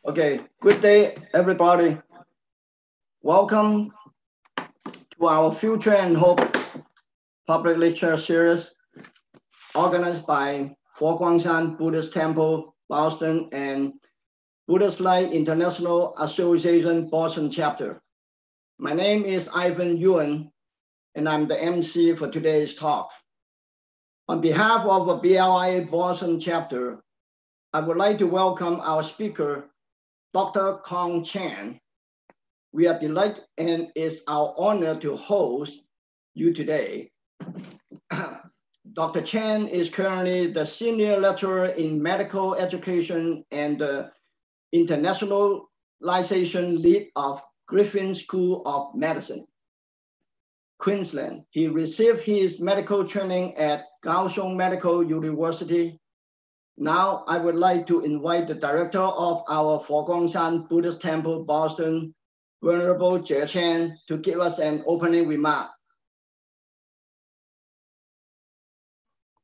Okay, good day, everybody. Welcome to our Future and Hope public lecture series organized by Kwong Buddhist Temple, Boston, and Buddhist Light International Association, Boston chapter. My name is Ivan Yuan, and I'm the MC for today's talk. On behalf of the BLI Boston chapter, I would like to welcome our speaker, Dr. Kwong Chen. We are delighted and it's our honor to host you today. Dr. Chen is currently the senior lecturer in medical education and the internationalization lead of Griffin School of Medicine, Queensland. He received his medical training at Kaohsiung Medical University. Now I would like to invite the director of our Kwong Buddhist Temple, Boston, Venerable Chen, to give us an opening remark.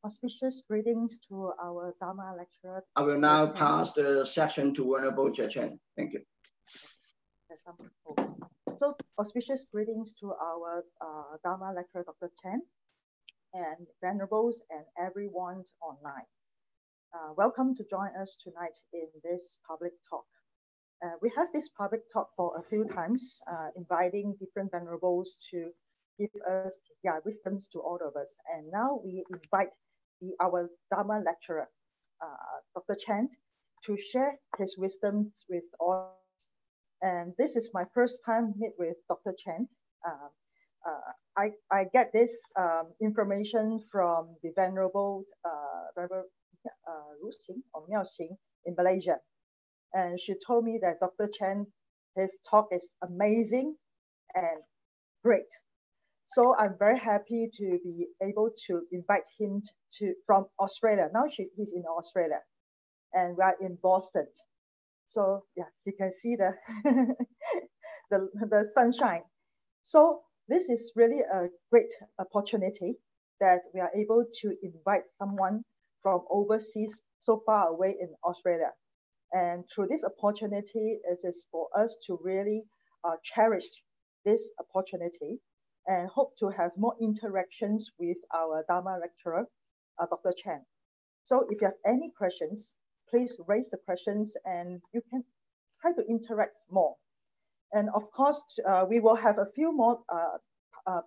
Auspicious greetings to our Dharma lecturer. I will now pass the section to Venerable Chen. Thank you. So, auspicious greetings to our Dharma lecturer, Dr. Chen, and venerables and everyone online. Welcome to join us tonight in this public talk. We have this public talk for a few times, inviting different venerables to give us their wisdoms to all of us. And now we invite our Dharma lecturer, Dr. Chen, to share his wisdom with all. And this is my first time meet with Dr. Chen. I get this information from the venerable Miao Xing in Malaysia. And she told me that Dr. Chen, his talk is amazing and great. So I'm very happy to be able to invite him from Australia. Now he's in Australia and we are in Boston. So yeah, you can see the, the sunshine. So this is really a great opportunity that we are able to invite someone from overseas so far away in Australia. And through this opportunity, it is for us to really cherish this opportunity and hope to have more interactions with our Dharma lecturer, Dr. Chen. So if you have any questions, please raise the questions and you can try to interact more. And of course, we will have a few more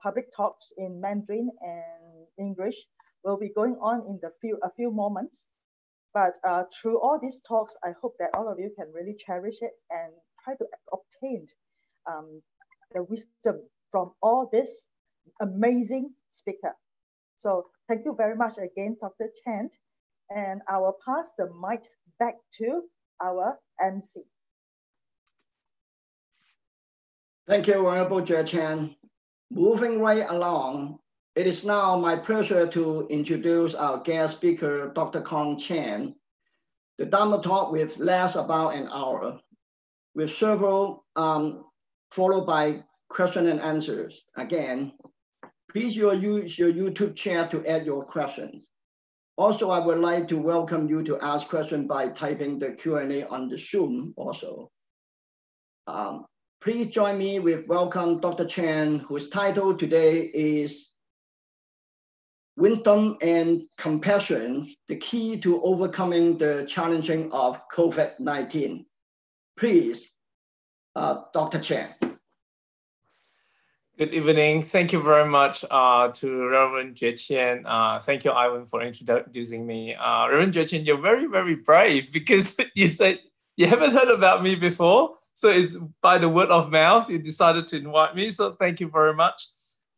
public talks in Mandarin and English will be going on in a few moments. But through all these talks, I hope that all of you can really cherish it and try to obtain the wisdom from all this amazing speaker. So thank you very much again, Dr. Chen. And I will pass the mic back to our MC. Thank you, Venerable Chen. Moving right along, it is now my pleasure to introduce our guest speaker, Dr. Kwong Chen. The Dharma talk will last about an hour, with several followed by question and answers. Again, please use your YouTube chat to add your questions. Also, I would like to welcome you to ask questions by typing the Q&A on the Zoom also. Please join me with welcome Dr. Chen, whose title today is Wisdom and Compassion, the Key to Overcoming the Challenging of COVID-19. Please, Dr. Chen. Good evening. Thank you very much to Reverend Chen. Thank you, Ivan, for introducing me. Reverend Chen, you're very, very brave because you said you haven't heard about me before. So it's by the word of mouth, you decided to invite me. So thank you very much.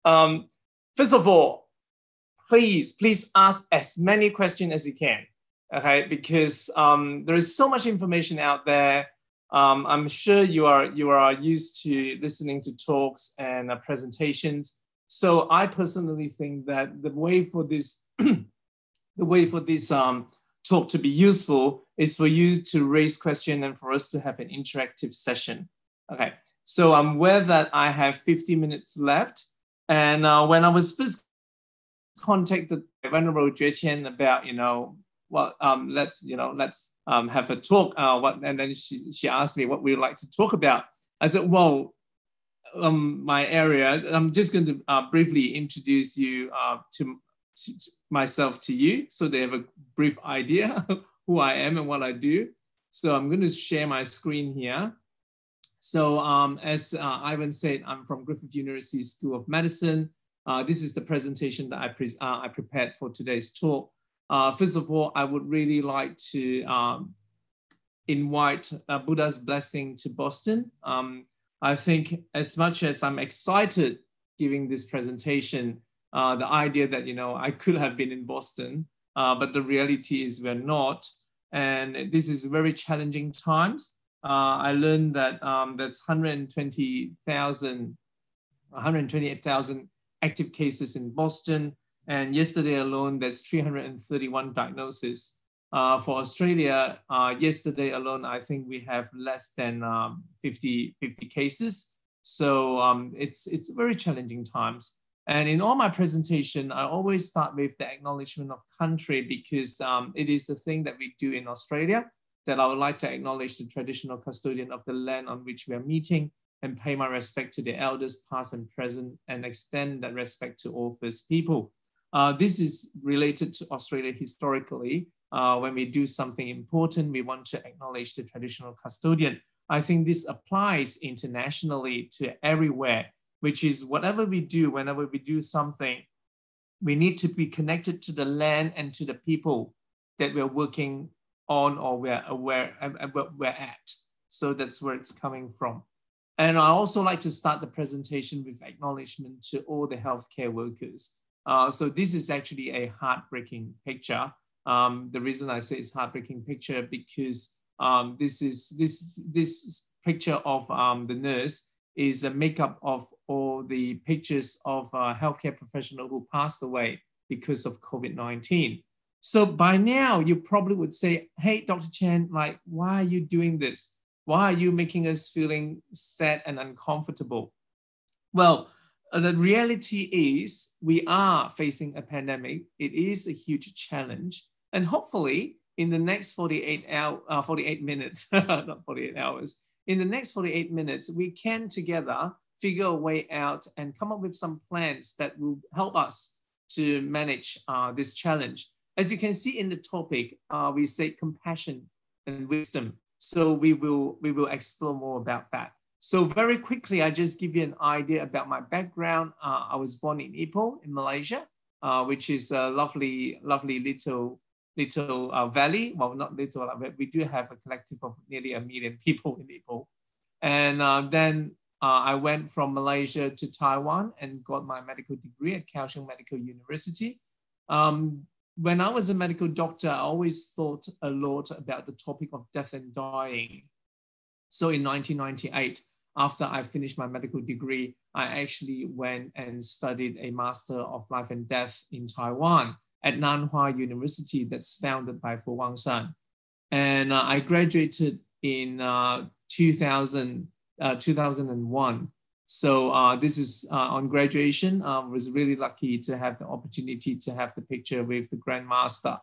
First of all, please ask as many questions as you can, okay? Because there is so much information out there. I'm sure you are used to listening to talks and presentations. So I personally think that the way for this talk to be useful is for you to raise questions and for us to have an interactive session. Okay, so I'm aware that I have 50 minutes left. And when I was first contacted by Venerable Chen about, well, let's have a talk. And then she asked me what we would like to talk about. I said, well, my area, I'm just going to briefly introduce you to myself to you, so they have a brief idea who I am and what I do. So I'm going to share my screen here. So as Ivan said, I'm from Griffith University School of Medicine. This is the presentation that I prepared for today's talk. First of all, I would really like to invite Buddha's blessing to Boston. I think as much as I'm excited giving this presentation, the idea that, I could have been in Boston, but the reality is we're not. And this is very challenging times. I learned that that's 128,000 active cases in Boston. And yesterday alone, there's 331 diagnoses. For Australia, yesterday alone, I think we have less than 50 cases. So it's very challenging times. And in all my presentation, I always start with the acknowledgement of country, because it is a thing that we do in Australia, that I would like to acknowledge the traditional custodian of the land on which we are meeting and pay my respect to the elders past and present, and extend that respect to all First People. This is related to Australia historically. When we do something important, we want to acknowledge the traditional custodian. I think this applies internationally to everywhere, which is whatever we do, whenever we do something, we need to be connected to the land and to the people that we're working on or we're at. So that's where it's coming from. And I also like to start the presentation with acknowledgement to all the healthcare workers. So this is actually a heartbreaking picture. The reason I say it's heartbreaking picture because this picture of the nurse is a makeup of all the pictures of healthcare professionals who passed away because of COVID-19. So by now you probably would say, hey, Dr. Chen, like, why are you doing this? Why are you making us feeling sad and uncomfortable? Well, the reality is we are facing a pandemic. It is a huge challenge. And hopefully in the next 48 minutes, not 48 hours, in the next 48 minutes, we can together figure a way out and come up with some plans that will help us to manage this challenge. As you can see in the topic, we say compassion and wisdom. So we will explore more about that. So very quickly, I just give you an idea about my background. I was born in Ipoh in Malaysia, which is a lovely little valley. Well, not little, but we do have a collective of nearly 1 million people in Ipoh. And then I went from Malaysia to Taiwan and got my medical degree at Kaohsiung Medical University. When I was a medical doctor, I always thought a lot about the topic of death and dying. So in 1998, after I finished my medical degree, I actually went and studied a Master of Life and Death in Taiwan at Nanhua University that's founded by Kwong. And I graduated in 2001. So this is on graduation. I was really lucky to have the opportunity to have the picture with the Grand Master.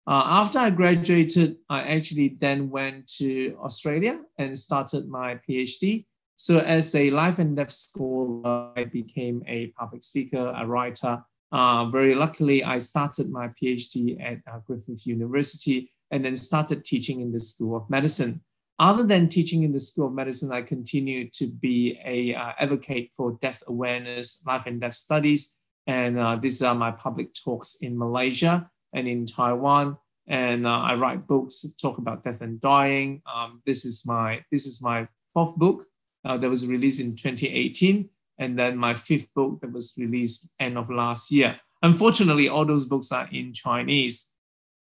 After I graduated, I actually then went to Australia and started my PhD. So as a life and death scholar, I became a public speaker, a writer. Very luckily, I started my PhD at Griffith University and then started teaching in the School of Medicine. Other than teaching in the School of Medicine, I continue to be an advocate for death awareness, life and death studies. And these are my public talks in Malaysia and in Taiwan. And I write books, talk about death and dying. This is my 4th book that was released in 2018. And then my 5th book that was released end of last year. Unfortunately, all those books are in Chinese.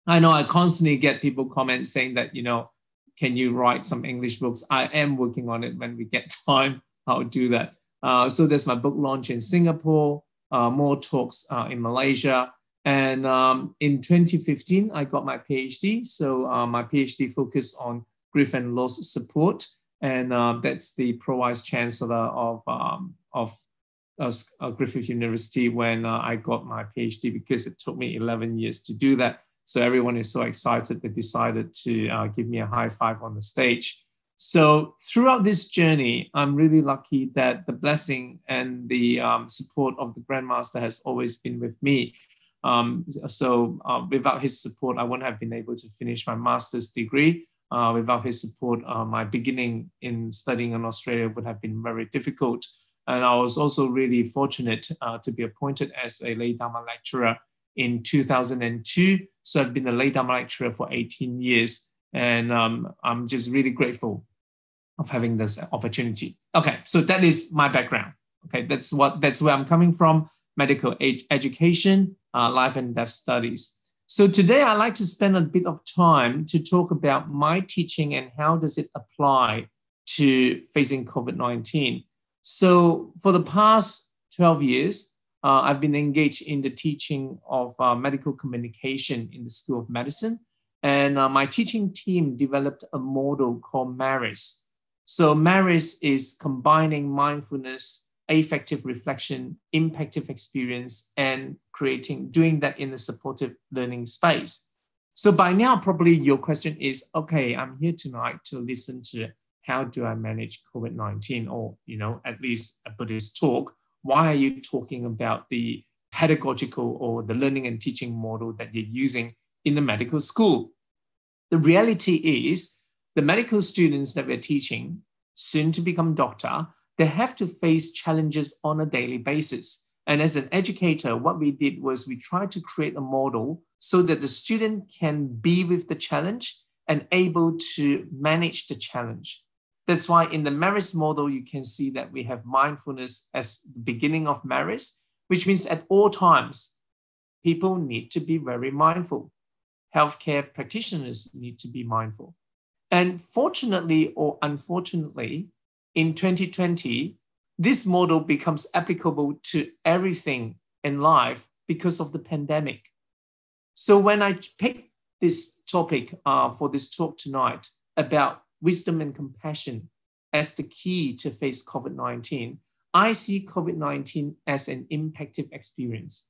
I know I constantly get people comments saying that, can you write some English books? I am working on it. When we get time, I'll do that. So there's my book launch in Singapore, more talks in Malaysia. And in 2015, I got my PhD. So my PhD focused on grief and loss support. And that's the Pro-Vice Chancellor of Griffith University when I got my PhD, because it took me 11 years to do that. So everyone is so excited, they decided to give me a high five on the stage. So throughout this journey, I'm really lucky that the blessing and the support of the Grandmaster has always been with me. Without his support, I wouldn't have been able to finish my master's degree. Without his support, my beginning in studying in Australia would have been very difficult. And I was also really fortunate to be appointed as a lay Dharma lecturer in 2002. So I've been a lay Dharma lecturer for 18 years. And I'm just really grateful of having this opportunity. Okay, so that is my background. Okay, that's where I'm coming from, medical education, life and death studies. So today I'd like to spend a bit of time to talk about my teaching and how does it apply to facing COVID-19. So for the past 12 years, I've been engaged in the teaching of medical communication in the School of Medicine. And my teaching team developed a model called MARIS. So MARIS is combining mindfulness, affective reflection, impactive experience, and doing that in a supportive learning space. So by now, probably your question is, okay, I'm here tonight to listen to how do I manage COVID-19, or, at least a Buddhist talk. Why are you talking about the pedagogical or the learning and teaching model that you're using in the medical school? The reality is the medical students that we're teaching, soon to become doctor, they have to face challenges on a daily basis. And as an educator, what we did was we tried to create a model so that the student can be with the challenge and able to manage the challenge. That's why in the MARIS model, you can see that we have mindfulness as the beginning of MARIS, which means at all times, people need to be very mindful. Healthcare practitioners need to be mindful. And fortunately or unfortunately, in 2020, this model becomes applicable to everything in life because of the pandemic. So when I picked this topic for this talk tonight about wisdom and compassion as the key to face COVID-19, I see COVID-19 as an impactive experience.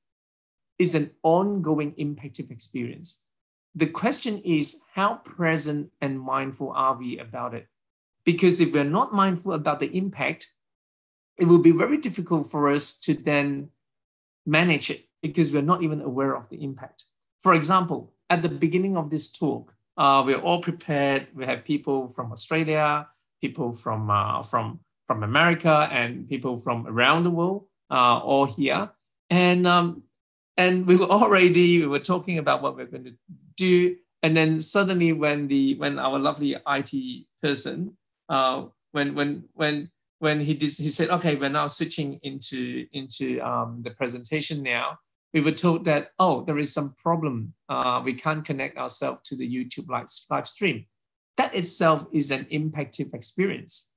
It's an ongoing impactive experience. The question is, how present and mindful are we about it? Because if we're not mindful about the impact, it will be very difficult for us to then manage it because we're not even aware of the impact. For example, at the beginning of this talk, we're all prepared. We have people from Australia, people from America, and people from around the world all here. And we were talking about what we're going to do. And then suddenly when our lovely IT person, when he said, okay, we're now switching into the presentation now, we were told that, oh, there is some problem. We can't connect ourselves to the YouTube live stream. That itself is an impactive experience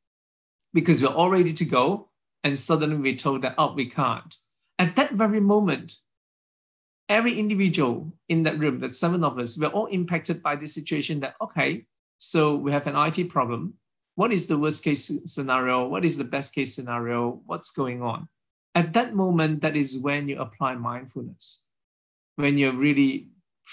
because we're all ready to go. And suddenly we're told that, oh, we can't. At that very moment, every individual in that room, that's 7 of us, we're all impacted by this situation that, okay, so we have an IT problem. What is the worst case scenario? What is the best case scenario? What's going on? At that moment, that is when you apply mindfulness, when you're really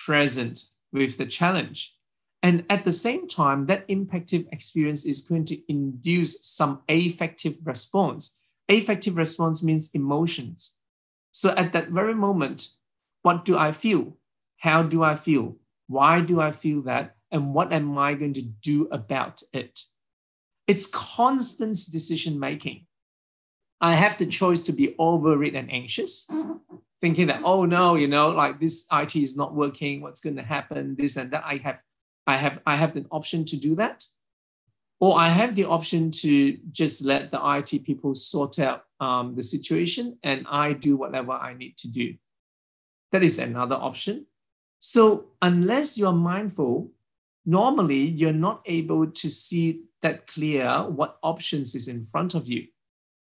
present with the challenge. And at the same time, that impactive experience is going to induce some affective response. Affective response means emotions. So at that very moment, what do I feel? How do I feel? Why do I feel that? And what am I going to do about it? It's constant decision-making. I have the choice to be all worried and anxious, thinking that, oh no, like this IT is not working, what's going to happen, this and that. I have the option to do that. Or I have the option to just let the IT people sort out the situation and I do whatever I need to do. That is another option. So unless you're mindful, normally you're not able to see that clear what options is in front of you.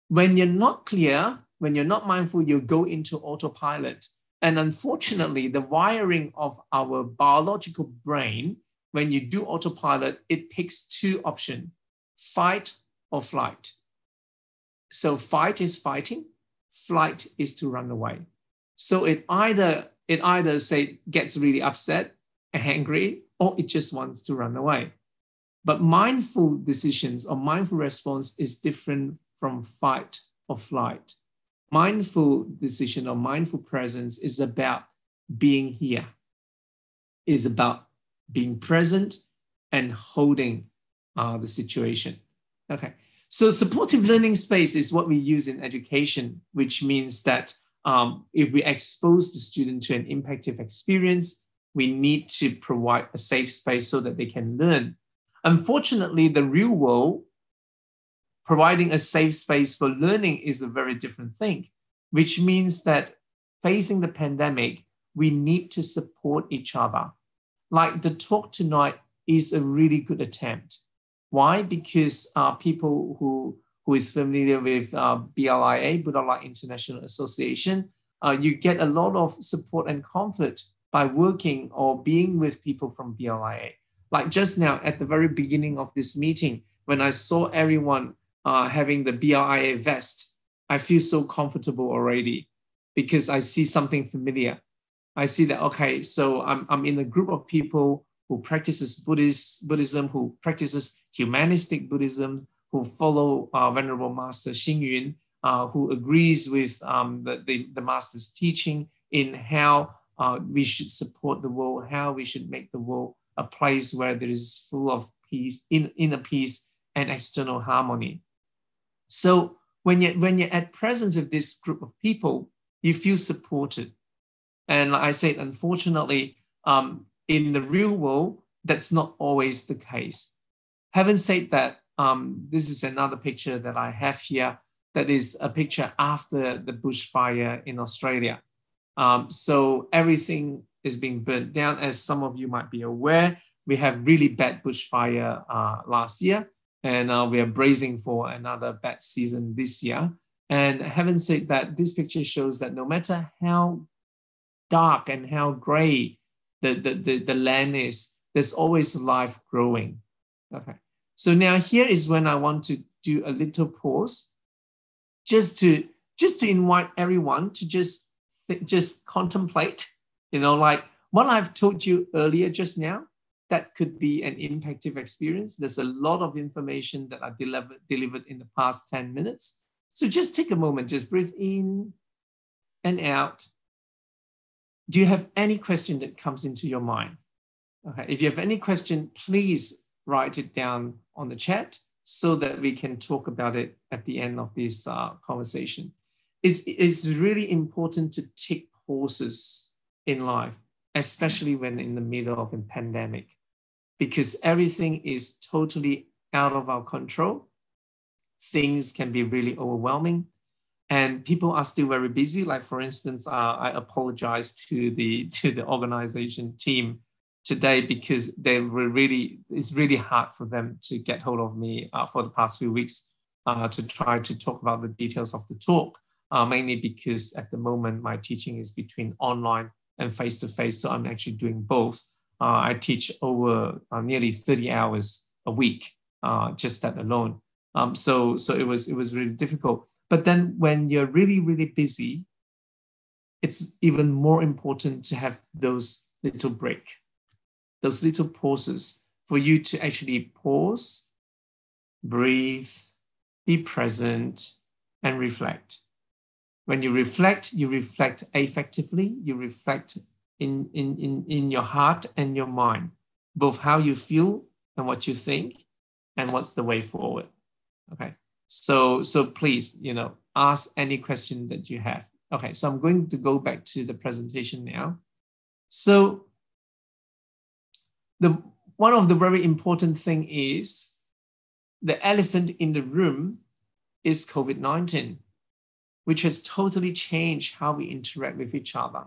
When you're not clear, when you're not mindful, you go into autopilot. And unfortunately, the wiring of our biological brain, when you do autopilot, it picks 2 options, fight or flight. So fight is fighting, flight is to run away. So it either say gets really upset angry, or it just wants to run away. But mindful decisions or mindful response is different from fight or flight. Mindful decision or mindful presence is about being here, is about being present and holding the situation. Okay, so supportive learning space is what we use in education, which means that if we expose the student to an impactful experience, we need to provide a safe space so that they can learn. Unfortunately, the real world, providing a safe space for learning is a very different thing, which means that facing the pandemic, we need to support each other. Like the talk tonight is a really good attempt. Why? Because people who is familiar with BLIA, Buddha Light International Association, you get a lot of support and comfort by working or being with people from BLIA. Like just now at the very beginning of this meeting, when I saw everyone having the BLIA vest, I feel so comfortable already because I see something familiar. I see that, okay, so I'm in a group of people who practices Buddhism, who practices humanistic Buddhism, who follow Venerable Master Xing Yun, who agrees with the Master's teaching in how we should support the world, how we should make the world a place where there is full of peace, inner peace and external harmony. So when you're at presence with this group of people, you feel supported. And like I said, unfortunately, in the real world, that's not always the case. Having said that, this is another picture that I have here. That is a picture after the bushfire in Australia. So everything is being burnt down. As some of you might be aware, we have really bad bushfire last year, and we are bracing for another bad season this year. And having said that, this picture shows that no matter how dark and how gray the land is, there's always life growing. Okay, so now here is when I want to do a little pause, just to invite everyone to just contemplate, like what I've told you earlier just now. That could be an impactful experience. There's a lot of information that I delivered in the past 10 minutes. So just take a moment, just breathe in and out. Do you have any question that comes into your mind? Okay, if you have any question, please write it down on the chat so that we can talk about it at the end of this conversation. It's really important to take pauses in life, especially when in the middle of a pandemic, because everything is totally out of our control. Things can be really overwhelming, and people are still very busy. Like for instance, I apologize to the organization team today because it's really hard for them to get hold of me for the past few weeks to try to talk about the details of the talk, mainly because at the moment my teaching is between online and face-to-face, so I'm actually doing both. I teach over nearly 30 hours a week, just that alone. So it was really difficult. But then when you're really, really busy, it's even more important to have those little break, those little pauses for you to actually pause, breathe, be present, and reflect. When you reflect effectively, you reflect in your heart and your mind, both how you feel and what you think and what's the way forward. Okay, so please, ask any question that you have. Okay, so I'm going to go back to the presentation now. So one of the very important thing is the elephant in the room is COVID-19, which has totally changed how we interact with each other.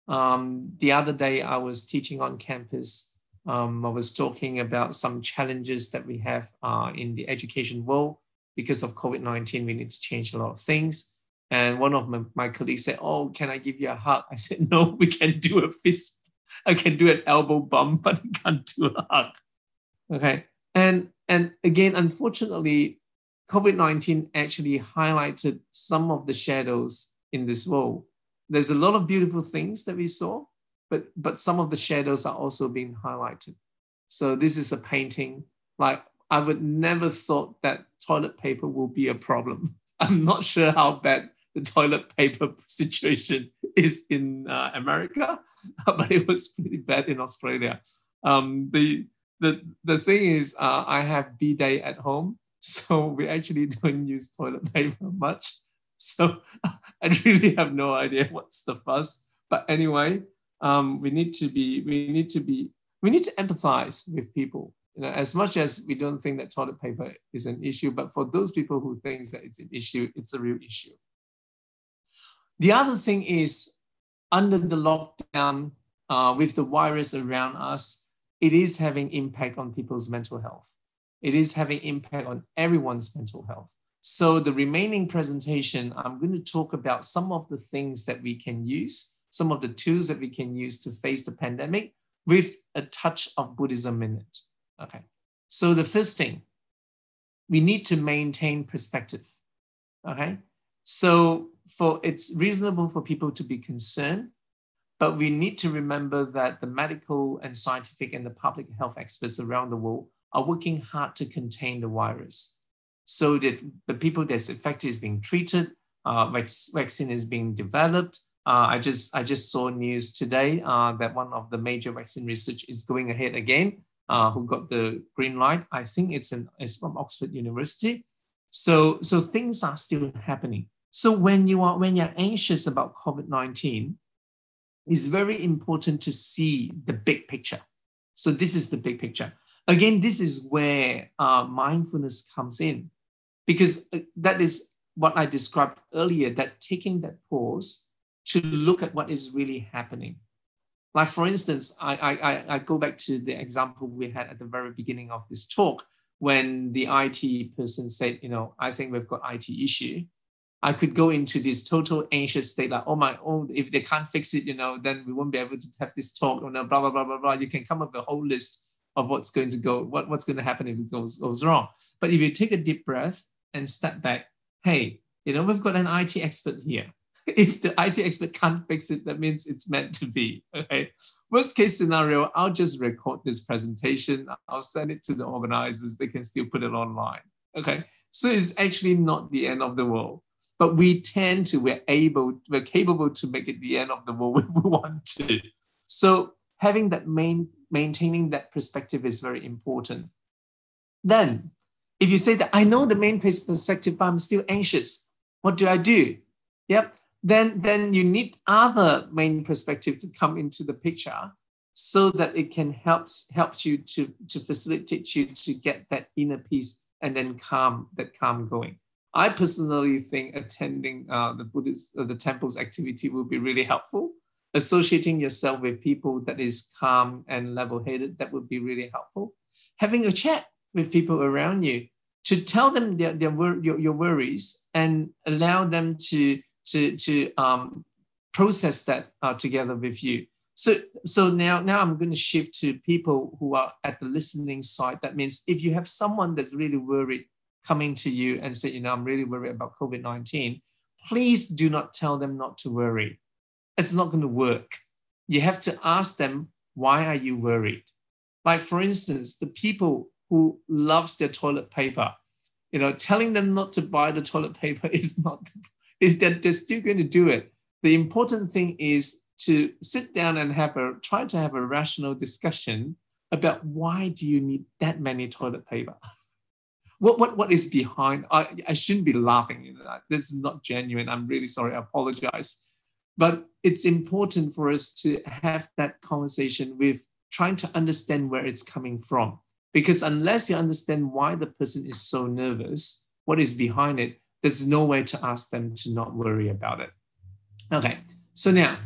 The other day I was teaching on campus. I was talking about some challenges that we have in the education world. Because of COVID-19, we need to change a lot of things. And one of my colleagues said, "Oh, can I give you a hug?" I said, "No, we can do a fist. I can do an elbow bump, but I can't do a hug." Okay. And again, unfortunately, COVID-19 actually highlighted some of the shadows in this world. There's a lot of beautiful things that we saw, but some of the shadows are also being highlighted. So this is a painting. Like, I would never thought that toilet paper will be a problem. I'm not sure how bad the toilet paper situation is in America, but it was pretty bad in Australia. The thing is, I have bidet at home, so we actually don't use toilet paper much. So I really have no idea what's the fuss. But anyway, we need to empathize with people. You know, as much as we don't think that toilet paper is an issue, but for those people who think that it's an issue, it's a real issue. The other thing is, under the lockdown, with the virus around us, it is having impact on people's mental health. It is having impact on everyone's mental health. So the remaining presentation, I'm going to talk about some of the things that we can use, some of the tools that we can use to face the pandemic with a touch of Buddhism in it. Okay, so the first thing, we need to maintain perspective. Okay, so it's reasonable for people to be concerned, but we need to remember that the medical and scientific and the public health experts around the world are working hard to contain the virus, so that the people that's affected is being treated, vaccine is being developed. I just saw news today that one of the major vaccine research is going ahead again, who got the green light. I think it's from Oxford University. So things are still happening. So when you're anxious about COVID-19, it's very important to see the big picture. So this is the big picture. Again, this is where mindfulness comes in, because that is what I described earlier, that taking that pause to look at what is really happening. Like, for instance, I go back to the example we had at the very beginning of this talk, when the IT person said, you know, I think we've got IT issue. I could go into this total anxious state, like, oh, if they can't fix it, you know, then we won't be able to have this talk, or no, blah, blah, blah, blah, blah. You can come up with a whole list of what's going to happen if it goes wrong. But if you take a deep breath and step back, hey, you know, we've got an IT expert here. If the IT expert can't fix it, that means it's meant to be, okay? Worst case scenario, I'll just record this presentation. I'll send it to the organizers. They can still put it online, okay? So it's actually not the end of the world. But we're capable to make it the end of the world if we want to. So having that maintaining that perspective is very important. Then, if you say that I know the main perspective, but I'm still anxious, what do I do? Yep. Then you need other main perspective to come into the picture, so that it can help you to facilitate you to get that inner peace and then calm going. I personally think attending the Buddhist, the temple's activity will be really helpful. Associating yourself with people that is calm and level-headed, that would be really helpful. Having a chat with people around you to tell them your worries and allow them to process that together with you. So now I'm going to shift to people who are at the listening side. That means if you have someone that's really worried coming to you and say, you know, I'm really worried about COVID-19, please do not tell them not to worry. It's not going to work. You have to ask them, why are you worried? Like, for instance, the people who loves their toilet paper, you know, telling them not to buy the toilet paper is not, they're still going to do it. The important thing is to sit down and try to have a rational discussion about, why do you need that many toilet paper? What is behind? I shouldn't be laughing. You know, this is not genuine. I'm really sorry. I apologize. But it's important for us to have that conversation with trying to understand where it's coming from. Because unless you understand why the person is so nervous, what is behind it, there's no way to ask them to not worry about it. Okay, so now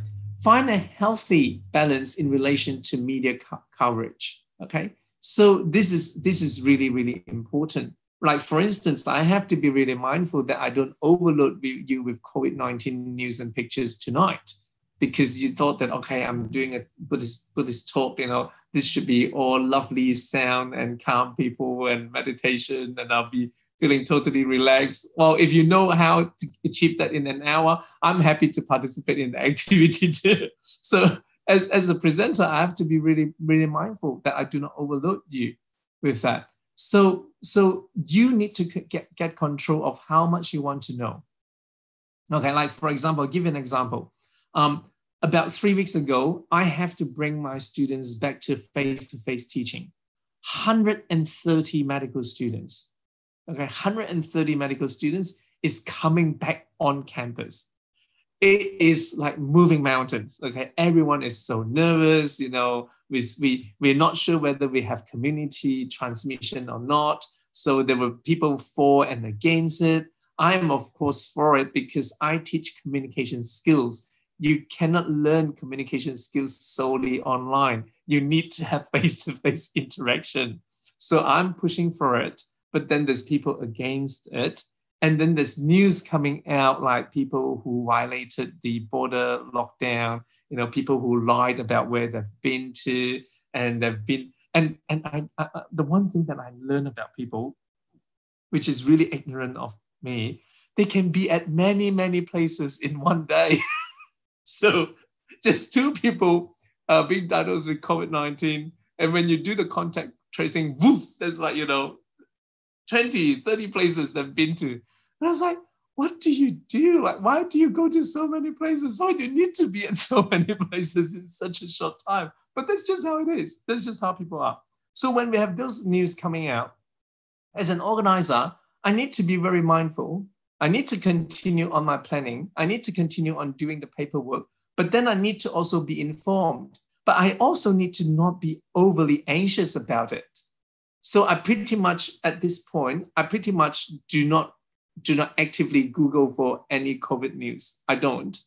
find a healthy balance in relation to media coverage. Okay, so this is really, really important. Like, for instance, I have to be really mindful that I don't overload you with COVID-19 news and pictures tonight, because you thought that, okay, I'm doing a Buddhist talk, you know, this should be all lovely sound and calm people and meditation, and I'll be feeling totally relaxed. Well, if you know how to achieve that in an hour, I'm happy to participate in the activity too. So as a presenter, I have to be really, really mindful that I do not overload you with that. So you need to get control of how much you want to know. Okay, like for example, I'll give you an example. About 3 weeks ago, I have to bring my students back to face-to-face teaching. 130 medical students. Okay, 130 medical students is coming back on campus. It is like moving mountains. Okay, everyone is so nervous. You know, we're not sure whether we have community transmission or not. So there were people for and against it. I am, of course, for it because I teach communication skills. You cannot learn communication skills solely online. You need to have face-to-face interaction. So I'm pushing for it, but then there's people against it. And then there's news coming out like people who violated the border lockdown, you know, people who lied about where they've been to, and they've been, and the one thing that I learned about people, which is really ignorant of me, they can be at many, many places in one day. So just 2 people being diagnosed with COVID-19. And when you do the contact tracing, woof, there's like, you know, 20, 30 places they've been to. And I was like, what do you do? Like, why do you go to so many places? Why do you need to be at so many places in such a short time? But that's just how it is. That's just how people are. So when we have those news coming out, as an organizer, I need to be very mindful. I need to continue on my planning. I need to continue on doing the paperwork, but then I need to also be informed. But I also need to not be overly anxious about it. So I pretty much, at this point, I pretty much do not actively Google for any COVID news. I don't.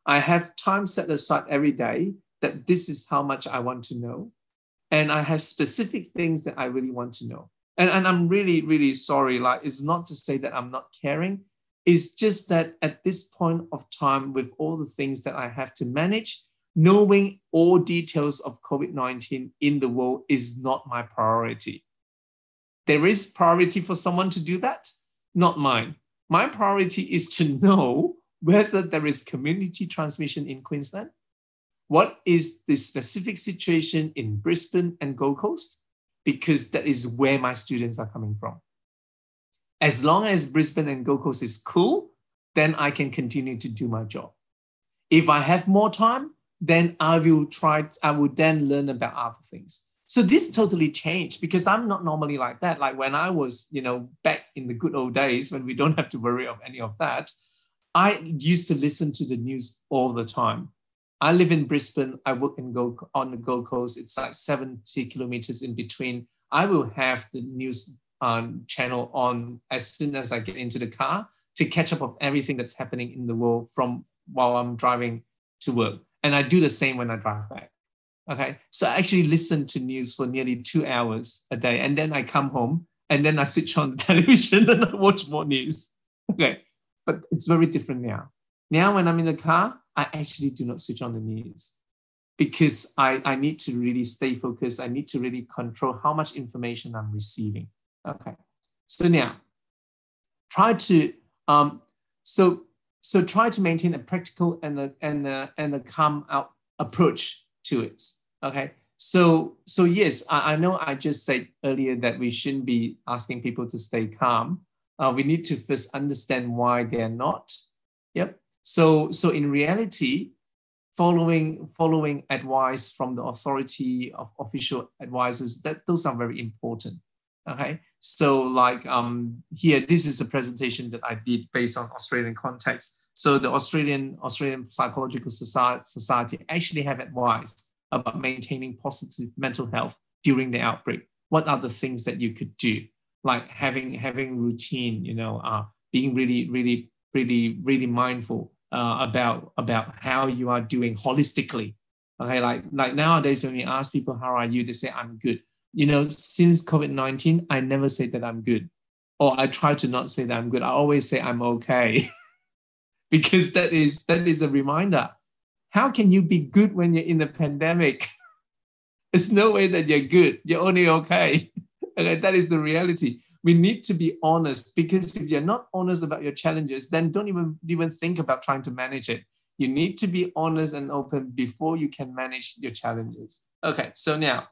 I have time set aside every day that this is how much I want to know. And I have specific things that I really want to know. And I'm really, really sorry. Like, it's not to say that I'm not caring. It's just that at this point of time, with all the things that I have to manage, knowing all details of COVID-19 in the world is not my priority. There is priority for someone to do that, not mine. My priority is to know whether there is community transmission in Queensland, what is the specific situation in Brisbane and Gold Coast, because that is where my students are coming from. As long as Brisbane and Gold Coast is cool, then I can continue to do my job. If I have more time, then I will then learn about other things. So this totally changed because I'm not normally like that. Like when I was, back in the good old days when we don't have to worry of any of that, I used to listen to the news all the time. I live in Brisbane. I work on the Gold Coast. It's like 70 kilometers in between. I will have the news channel on as soon as I get into the car to catch up of everything that's happening in the world from while I'm driving to work. And I do the same when I drive back. Okay, so I actually listen to news for nearly 2 hours a day. And then I come home and then I switch on the television and I watch more news. Okay, but it's very different now. Now when I'm in the car, I actually do not switch on the news because I need to really stay focused. I need to really control how much information I'm receiving. Okay, so now try to try to maintain a practical and a calm out approach to it. Okay, so yes, I know I just said earlier that we shouldn't be asking people to stay calm. We need to first understand why they're not. Yep. So in reality, following advice from the authority of official advisors, those are very important. Okay, so like here, this is a presentation that I did based on Australian context. So the Australian Psychological Society actually have advice about maintaining positive mental health during the outbreak. What are the things that you could do? Like having routine, being really mindful about how you are doing holistically. Okay, like nowadays when we ask people how are you, they say I'm good. Since COVID-19, I never say that I'm good, or I try to not say that I'm good. I always say I'm okay. Because that is a reminder. How can you be good when you're in a pandemic? There's no way that you're good. You're only okay. Okay, that is the reality. We need to be honest, because if you're not honest about your challenges, then don't even think about trying to manage it. You need to be honest and open before you can manage your challenges. Okay, so now,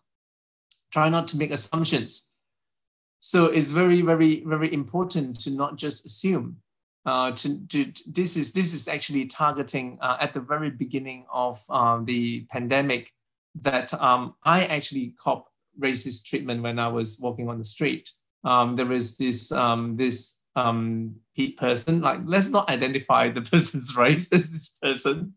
try not to make assumptions. So it's very, very, very important to not just assume. This is actually targeting at the very beginning of the pandemic that I actually copped racist treatment when I was walking on the street. There was this person, like, let's not identify the person's race. There's this person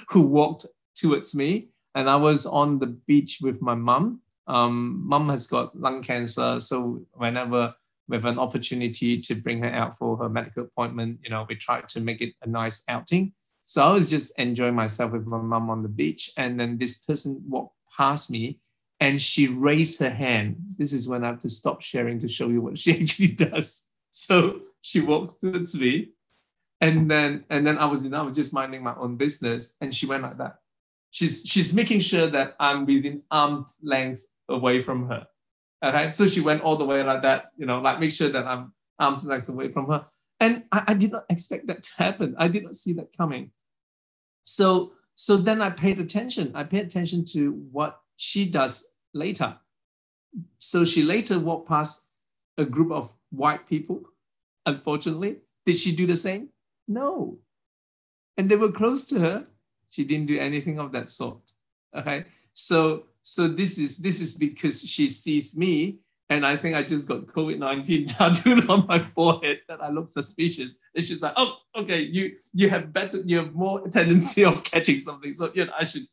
who walked towards me, and I was on the beach with my mom. Mom has got lung cancer, so whenever we have an opportunity to bring her out for her medical appointment, you know, we try to make it a nice outing. So I was just enjoying myself with my mom on the beach, and then this person walked past me, and she raised her hand. This is when I have to stop sharing to show you what she actually does. So she walks towards me, and then I was just minding my own business, and she went like that. She's making sure that I'm within arm's length away from her. Okay, so she went all the way like that, you know, like make sure that I'm arm's length away from her. And I did not expect that to happen. I did not see that coming. So then I paid attention. I paid attention to what she does later. So she later walked past a group of white people, unfortunately. Did she do the same? No. And they were close to her. She didn't do anything of that sort. Okay. So this is because she sees me, and I think I just got COVID-19 tattooed on my forehead that I look suspicious. And she's like, oh, okay, you have more tendency of catching something, so you know, I should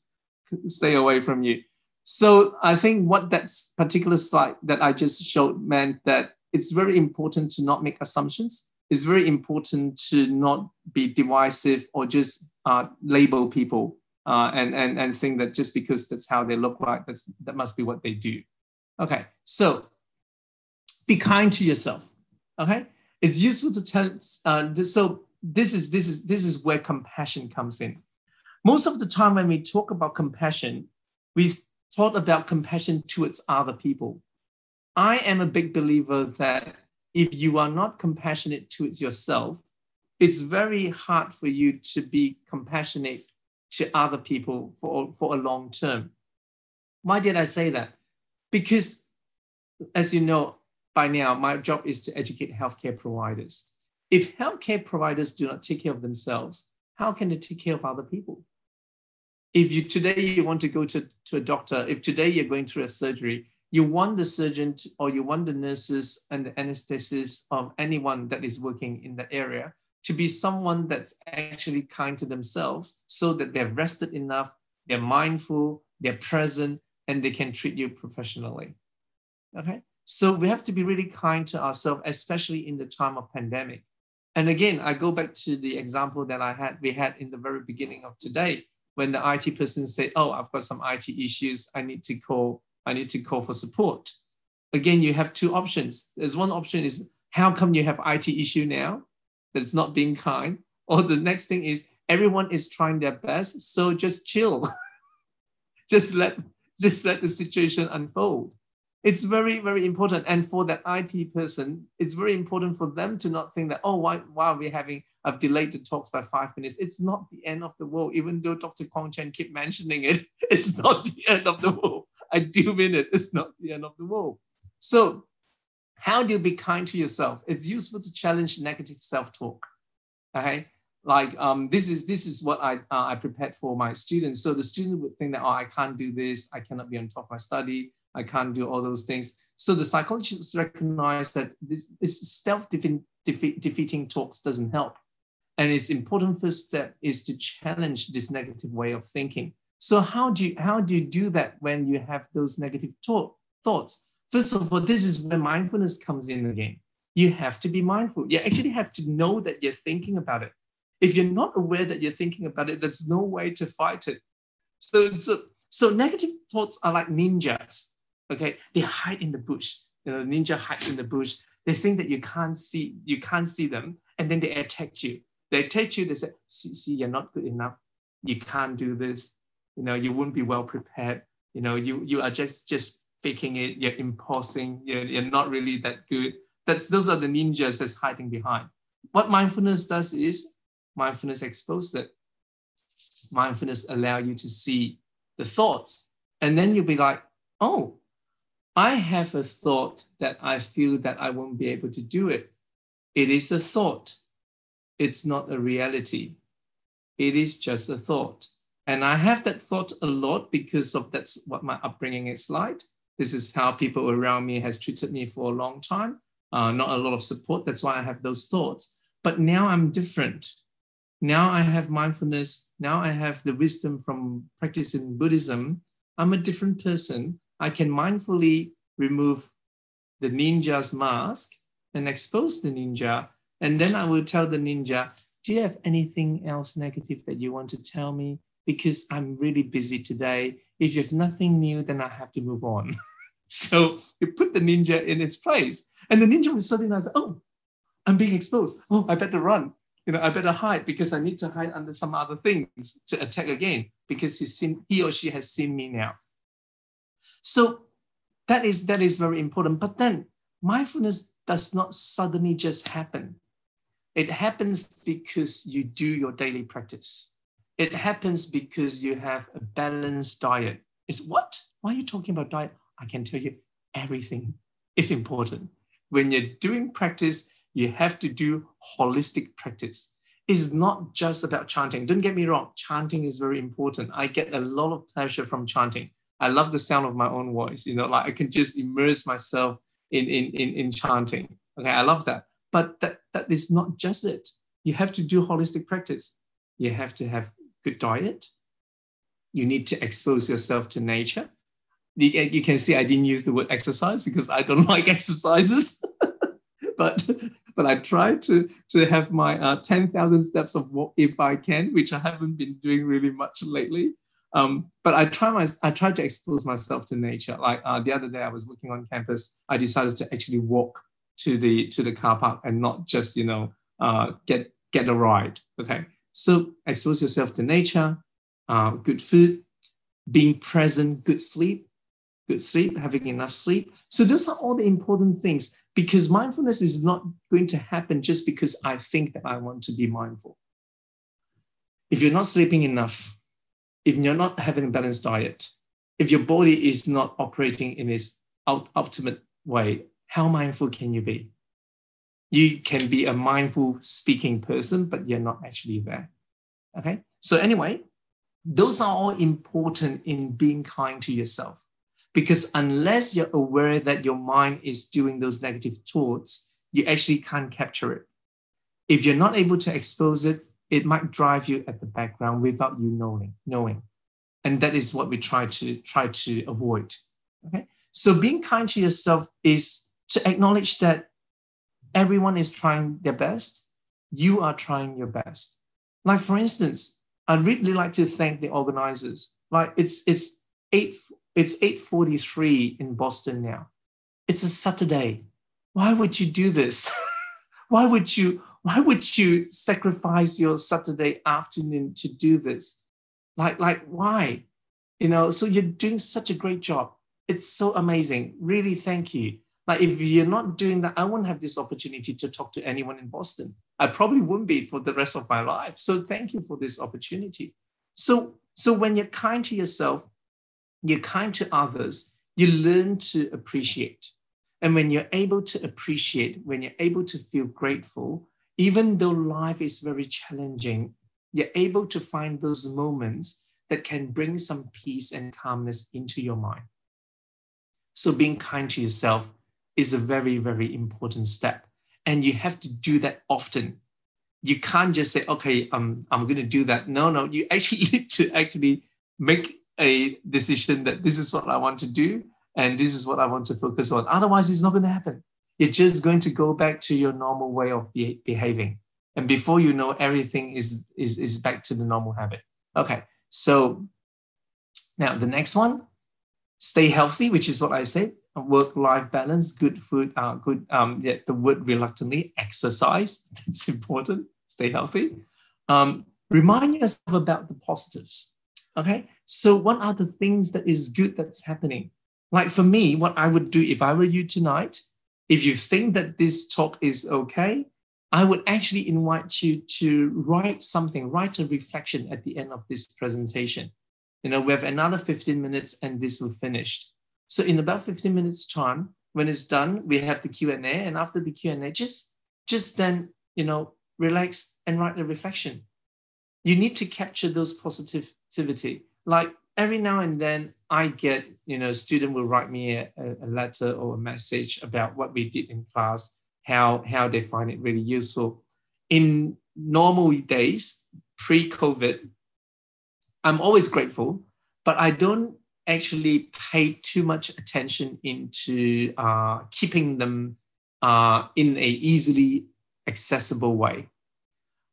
stay away from you. So I think what that particular slide that I just showed meant that it's very important to not make assumptions. It's very important to not be divisive or just label people and think that just because that's how they look like, that must be what they do. Okay, so be kind to yourself. Okay, it's useful to tell. So this is where compassion comes in. Most of the time when we talk about compassion, we thought about compassion towards other people. I am a big believer that if you are not compassionate towards yourself, it's very hard for you to be compassionate to other people for a long term. Why did I say that? Because, as you know by now, my job is to educate healthcare providers. If healthcare providers do not take care of themselves, how can they take care of other people? If today you want to go to a doctor, if today you're going through a surgery, you want the surgeon or you want the nurses and the anesthetists of anyone that is working in the area to be someone that's actually kind to themselves so that they're rested enough, they're mindful, they're present, and they can treat you professionally. Okay? So we have to be really kind to ourselves, especially in the time of pandemic. And again, I go back to the example that we had in the very beginning of today, when the IT person said, oh, I've got some IT issues, I need to call for support. Again, you have two options. There's one option is, how come you have IT issue now? That's not being kind. Or the next thing is, everyone is trying their best, so just chill. just let the situation unfold. It's very, very important. And for that IT person, it's very important for them to not think that, oh, why are we I've delayed the talks by 5 minutes. It's not the end of the world. Even though Dr. Kwong Chen keep mentioning it, it's not the end of the world. I do mean it. It's not the end of the world. So how do you be kind to yourself? It's useful to challenge negative self-talk. Okay, like this is what I prepared for my students. So the student would think that, oh, I can't do this. I cannot be on top of my study. I can't do all those things. So the psychologists recognize that this self-defeating talks doesn't help. And its important first step is to challenge this negative way of thinking. So how do you do that when you have those negative thoughts? First of all, this is where mindfulness comes in again. You have to be mindful. You actually have to know that you're thinking about it. If you're not aware that you're thinking about it, there's no way to fight it. So negative thoughts are like ninjas. Okay, they hide in the bush. You know, ninja hides in the bush. They think that you can't see them, and then they attack you. They attack you. They say, "See, you're not good enough. You can't do this. You know, you wouldn't be well prepared. You know, you are just faking it. You're imposing. You're not really that good." Those are the ninjas that's hiding behind. What mindfulness does is mindfulness exposes it. Mindfulness allows you to see the thoughts. And then you'll be like, oh, I have a thought that I feel that I won't be able to do it. It is a thought. It's not a reality. It is just a thought. And I have that thought a lot because of that's what my upbringing is like. This is how people around me has treated me for a long time. Not a lot of support. That's why I have those thoughts. But now I'm different. Now I have mindfulness. Now I have the wisdom from practicing Buddhism. I'm a different person. I can mindfully remove the ninja's mask and expose the ninja. And then I will tell the ninja, do you have anything else negative that you want to tell me? Because I'm really busy today. If you have nothing new, then I have to move on. So you put the ninja in its place. And the ninja was suddenly like, oh, I'm being exposed. Oh, I better run. I better hide because I need to hide under some other things to attack again because he or she has seen me now. So that is very important. But then mindfulness does not suddenly just happen. It happens because you do your daily practice. It happens because you have a balanced diet. It's what? Why are you talking about diet? I can tell you everything is important. When you're doing practice, you have to do holistic practice. It's not just about chanting. Don't get me wrong. Chanting is very important. I get a lot of pleasure from chanting. I love the sound of my own voice. Like I can just immerse myself in chanting. Okay, I love that. But that is not just it. You have to do holistic practice. You have to have good diet. You need to expose yourself to nature. You can see I didn't use the word exercise because I don't like exercises. But I try to have my 10,000 steps of walk if I can, which I haven't been doing really much lately. But I try to expose myself to nature. Like the other day I was working on campus, I decided to actually walk to the car park and not just get a ride. Okay, so expose yourself to nature, good food, being present, good sleep, having enough sleep. So those are all the important things because mindfulness is not going to happen just because I think that I want to be mindful. If you're not sleeping enough, if you're not having a balanced diet, if your body is not operating in its ultimate way, how mindful can you be? You can be a mindful speaking person, but you're not actually there. Okay. So anyway, those are all important in being kind to yourself. Because unless you're aware that your mind is doing those negative thoughts, you actually can't capture it. If you're not able to expose it, it might drive you at the background without you knowing. And that is what we try to avoid. Okay? So being kind to yourself is to acknowledge that everyone is trying their best. You are trying your best. Like for instance, I'd really like to thank the organizers. Like it's 8:43 in Boston now. It's a Saturday. Why would you do this? Why would you sacrifice your Saturday afternoon to do this? Like why? So you're doing such a great job. It's so amazing. Really, thank you. Like if you're not doing that, I won't have this opportunity to talk to anyone in Boston. I probably wouldn't be for the rest of my life. So thank you for this opportunity. So when you're kind to yourself, you're kind to others, you learn to appreciate. And when you're able to appreciate, when you're able to feel grateful, even though life is very challenging, you're able to find those moments that can bring some peace and calmness into your mind. So being kind to yourself is a very, very important step. And you have to do that often. You can't just say, okay, I'm going to do that. No, you actually need to make a decision that this is what I want to do and this is what I want to focus on. Otherwise, it's not going to happen. You're just going to go back to your normal way of behaving. And before you know, everything is back to the normal habit. Okay, so now the next one, stay healthy, which is what I said. Work-life balance, good food, the word reluctantly, exercise. That's important. Stay healthy. Remind yourself about the positives. Okay, so what are the things that is good that's happening? Like for me, what I would do if I were you tonight, if you think that this talk is okay, I would actually invite you to write a reflection at the end of this presentation. We have another 15 minutes and this will finish. So in about 15 minutes time, when it's done, we have the Q&A, and after the Q&A, just then, relax and write a reflection. You need to capture those positivity. Like every now and then I get, student will write me a letter or a message about what we did in class, how they find it really useful. In normal days, pre-COVID, I'm always grateful, but I don't actually pay too much attention into keeping them in a easily accessible way.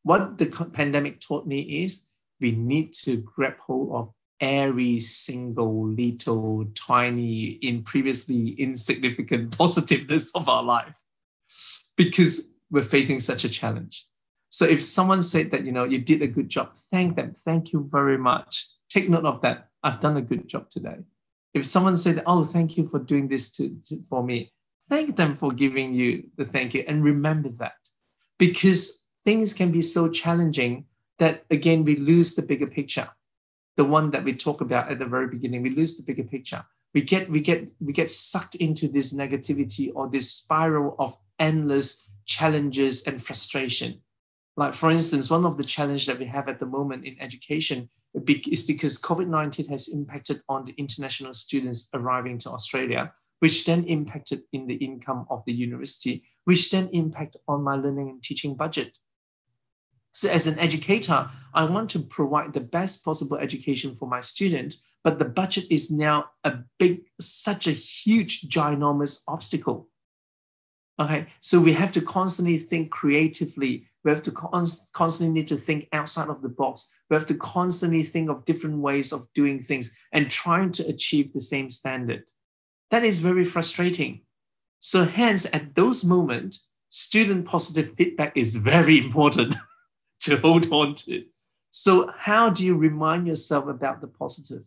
What the pandemic taught me is we need to grab hold of every single little tiny previously insignificant positiveness of our life, because we're facing such a challenge. So if someone said that, you did a good job, thank them. Thank you very much. Take note of that. I've done a good job today. If someone said, oh, thank you for doing this for me, thank them for giving you the thank you. And remember that, because things can be so challenging that, again, we lose the bigger picture. The one that we talk about at the very beginning, we lose the bigger picture. We get sucked into this negativity or this spiral of endless challenges and frustration. Like, for instance, one of the challenges that we have at the moment in education is because COVID-19 has impacted on the international students arriving to Australia, which then impacted in the income of the university, which then impact on my learning and teaching budget. So as an educator, I want to provide the best possible education for my students, but the budget is now such a huge, ginormous obstacle. Okay, so we have to constantly think creatively. We have to constantly need to think outside of the box. We have to constantly think of different ways of doing things and trying to achieve the same standard. That is very frustrating. So hence, at those moments, student positive feedback is very important to hold on to. So how do you remind yourself about the positive?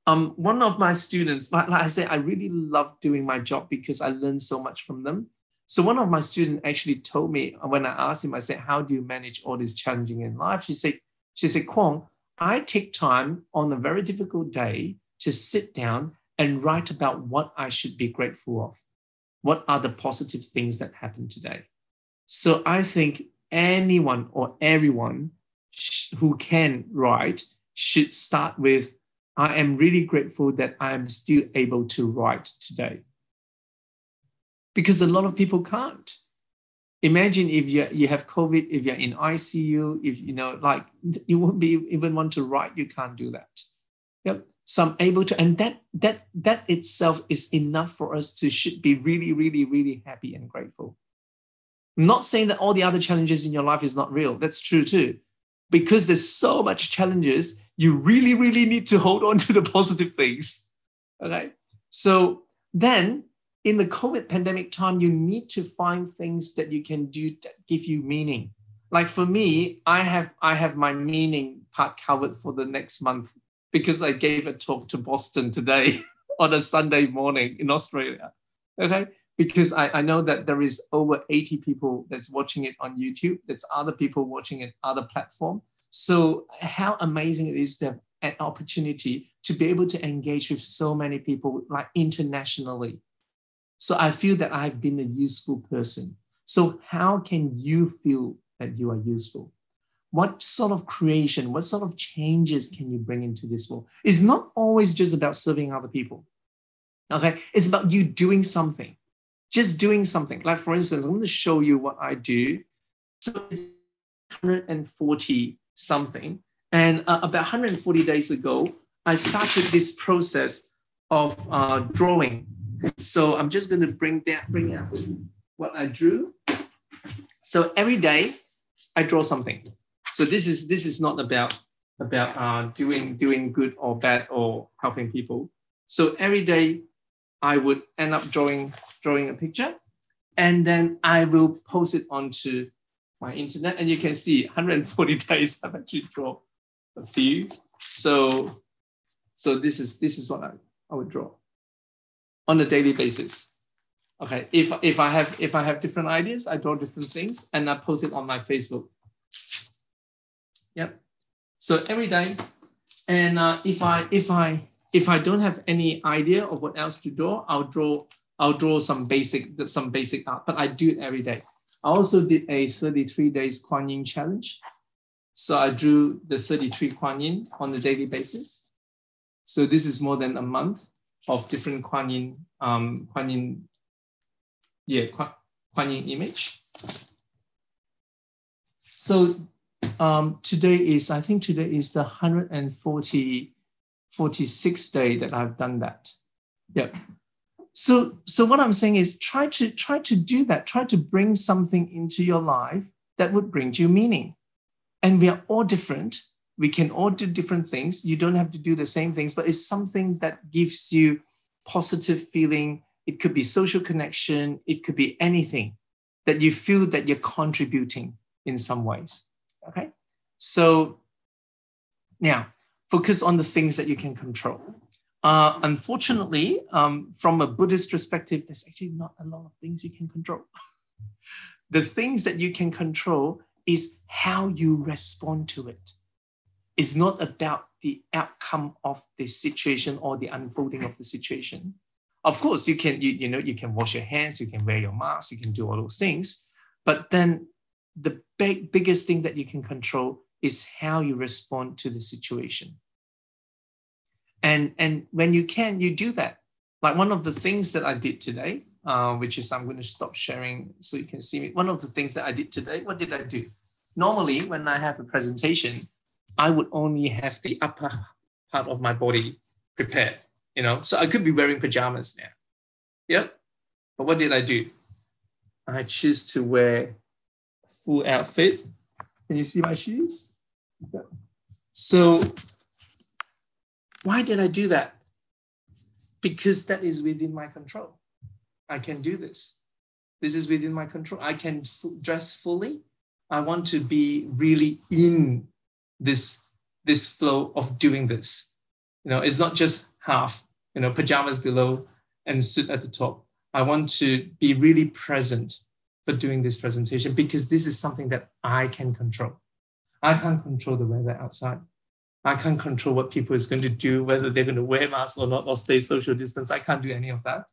One of my students, like I said, I really love doing my job because I learn so much from them. So one of my students actually told me, when I asked him, I said, how do you manage all this challenging in life? She said, Kwong, I take time on a very difficult day to sit down and write about what I should be grateful of. What are the positive things that happened today? So I think anyone or everyone who can write should start with, I am really grateful that I am still able to write today. Because a lot of people can't. Imagine if you have COVID, if you're in ICU, if you won't be even want to write, you can't do that. Yep. So I'm able to, and that itself is enough for us to should be really, really, really happy and grateful. I'm not saying that all the other challenges in your life is not real. That's true too. Because there's so much challenges, you really, really need to hold on to the positive things. Okay. So then in the COVID pandemic time, you need to find things that you can do that give you meaning. Like for me, I have my meaning part covered for the next month because I gave a talk to Boston today on a Sunday morning in Australia. Okay. Because I know that there is over 80 people that's watching it on YouTube. There's other people watching it other platforms. So how amazing it is to have an opportunity to be able to engage with so many people like internationally. So I feel that I've been a useful person. So how can you feel that you are useful? What sort of creation, what sort of changes can you bring into this world? It's not always just about serving other people. Okay, it's about you doing something. Just doing something. Like for instance, I'm going to show you what I do. So it's 140 something. And about 140 days ago, I started this process of drawing. So I'm just going to bring out what I drew. So every day I draw something. So this is not about doing good or bad or helping people. So every day I would end up drawing a picture, and then I will post it onto my internet. And you can see 140 days I've actually drawn a few. So this is what I would draw on a daily basis. Okay, if I have different ideas, I draw different things and I post it on my Facebook. Yep. So every day, and if I don't have any idea of what else to draw, I'll draw some basic art, but I do it every day. I also did a 33 days Kuan Yin challenge. So I drew the 33 Kuan Yin on a daily basis. So this is more than a month of different Kuan Yin image. So today is the 146th day that I've done that. Yeah. So what I'm saying is try to do that. Try to bring something into your life that would bring you meaning. And we are all different. We can all do different things. You don't have to do the same things, but it's something that gives you positive feeling. It could be social connection. It could be anything that you feel that you're contributing in some ways. Okay. So now focus on the things that you can control. Unfortunately, from a Buddhist perspective, there's actually not a lot of things you can control. The things that you can control is how you respond to it. It's not about the outcome of the situation or the unfolding of the situation. Of course, you can wash your hands, you can wear your mask, you can do all those things. But then the biggest thing that you can control is how you respond to the situation. And when you can, you do that. Like one of the things that I did today, which is I'm going to stop sharing so you can see me. One of the things that I did today, what did I do? Normally, when I have a presentation, I would only have the upper part of my body prepared, so I could be wearing pajamas now. Yep. But what did I do? I choose to wear a full outfit. Can you see my shoes? Yep. So why did I do that? Because that is within my control. I can do this. This is within my control. I can dress fully. I want to be really in this flow of doing this. It's not just half, pajamas below and suit at the top. I want to be really present for doing this presentation because this is something that I can control. I can't control the weather outside. I can't control what people is going to do, whether they're going to wear masks or not, or stay social distance. I can't do any of that,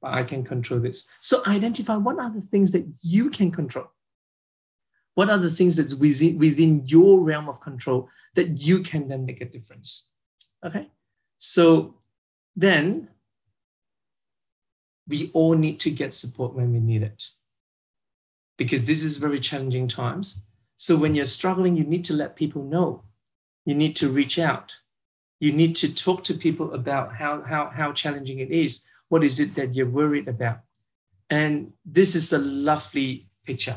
but I can control this. So identify what are the things that you can control. What are the things that's within your realm of control that you can then make a difference? Okay. So then we all need to get support when we need it, because this is very challenging times. So when you're struggling, you need to let people know. You need to reach out. You need to talk to people about how challenging it is. What is it that you're worried about? And this is a lovely picture.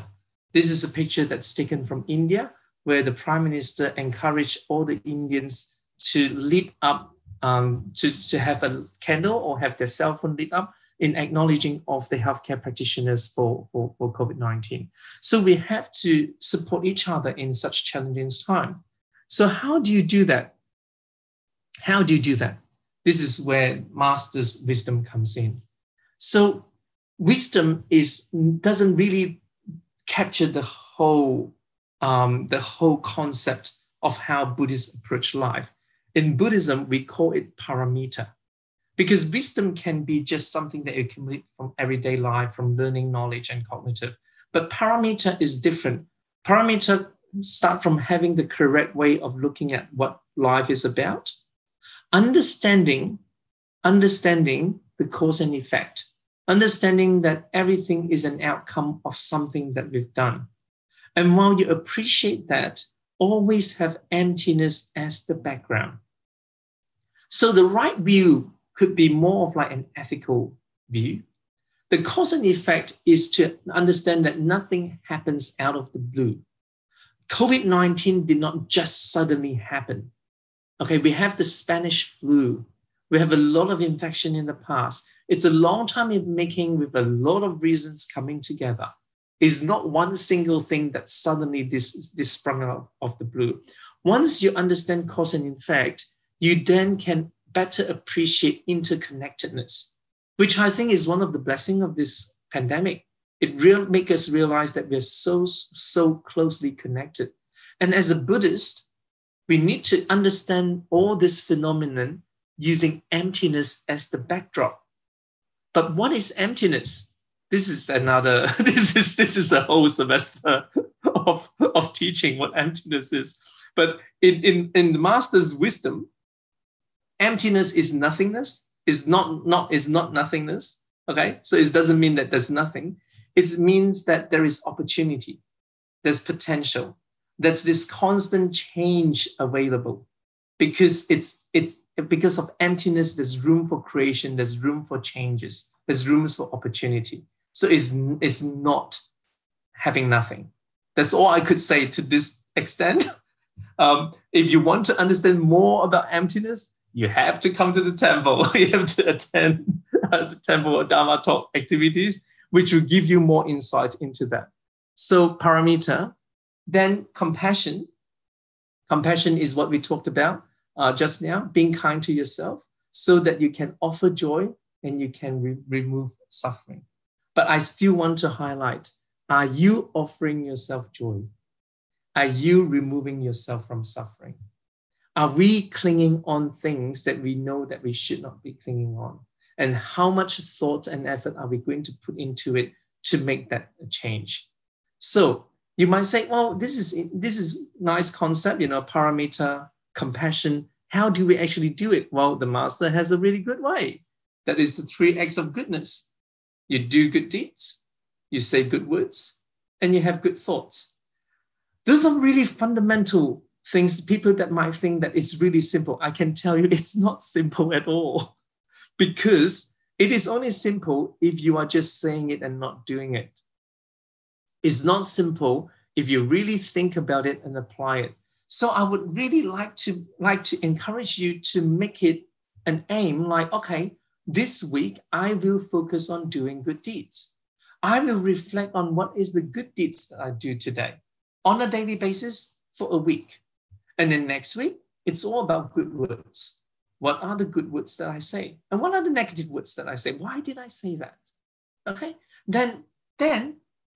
This is a picture that's taken from India, where the Prime Minister encouraged all the Indians to lit up, to have a candle or have their cell phone lit up in acknowledging of the healthcare practitioners for COVID-19. So we have to support each other in such challenging time. So how do you do that? How do you do that? This is where Master's wisdom comes in. So wisdom doesn't really capture the whole concept of how Buddhists approach life. In Buddhism, we call it paramita, because wisdom can be just something that you accumulate from everyday life, from learning knowledge and cognitive. But paramita is different. Paramita start from having the correct way of looking at what life is about, understanding the cause and effect, understanding that everything is an outcome of something that we've done. And while you appreciate that, always have emptiness as the background. So the right view could be more of like an ethical view. The cause and effect is to understand that nothing happens out of the blue. COVID-19 did not just suddenly happen. Okay, we have the Spanish flu. We have a lot of infection in the past. It's a long time in making with a lot of reasons coming together. It's not one single thing that suddenly this sprung out of the blue. Once you understand cause and effect, you then can better appreciate interconnectedness. which I think is one of the blessings of this pandemic. It makes us realize that we're so closely connected. And as a Buddhist, we need to understand all this phenomenon using emptiness as the backdrop. But what is emptiness? This is another, this is a whole semester of teaching what emptiness is. But in the Master's wisdom, emptiness is nothingness, is not nothingness. Okay, so it doesn't mean that there's nothing. It means that there is opportunity, there's potential, there's this constant change available. Because it's because of emptiness, there's room for creation, there's room for changes, there's rooms for opportunity. So it's not having nothing. That's all I could say to this extent. If you want to understand more about emptiness, you have to come to the temple. You have to attend the temple or Dharma talk activities, which will give you more insight into that. So paramita, then compassion. Compassion is what we talked about just now, being kind to yourself so that you can offer joy and you can remove suffering. But I still want to highlight, are you offering yourself joy? Are you removing yourself from suffering? Are we clinging on things that we know that we should not be clinging on? And how much thought and effort are we going to put into it to make that a change? So you might say, well, this is nice concept, paramita, compassion. How do we actually do it? Well, the Master has a really good way. That is the 3 acts of goodness. You do good deeds, you say good words, and you have good thoughts. Those are really fundamental things. People that might think that it's really simple. I can tell you it's not simple at all, because it is only simple if you are just saying it and not doing it. It's not simple if you really think about it and apply it. So I would really like to encourage you to make it an aim, like, okay, this week I will focus on doing good deeds. I will reflect on what is the good deeds that I do today on a daily basis for a week. And then next week, it's all about good words. What are the good words that I say? And what are the negative words that I say? Why did I say that? Okay. Then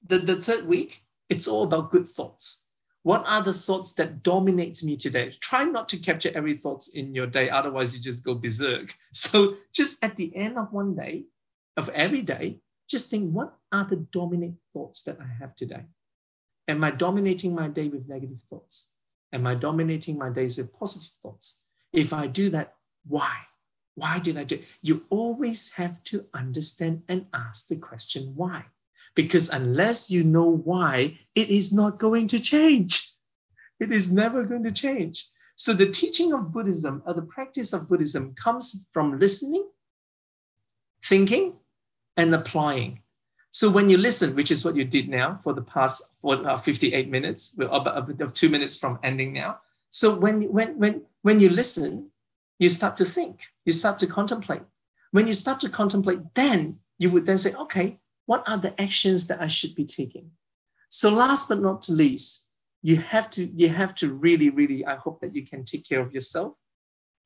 the third week, it's all about good thoughts. What are the thoughts that dominates me today? Try not to capture every thought in your day, otherwise you just go berserk. So just at the end of one day, of every day, just think, what are the dominant thoughts that I have today? Am I dominating my day with negative thoughts? Am I dominating my days with positive thoughts? If I do that, why? Why did I do it? You always have to understand and ask the question, why? Because unless you know why, it is not going to change. It is never going to change. So the teaching of Buddhism, or the practice of Buddhism, comes from listening, thinking, and applying. So when you listen, which is what you did now for the past 58 minutes, we're about 2 minutes from ending now. So when you listen, you start to think, you start to contemplate. When you start to contemplate, then you would then say, okay, what are the actions that I should be taking? So last but not least, you have to really, I hope that you can take care of yourself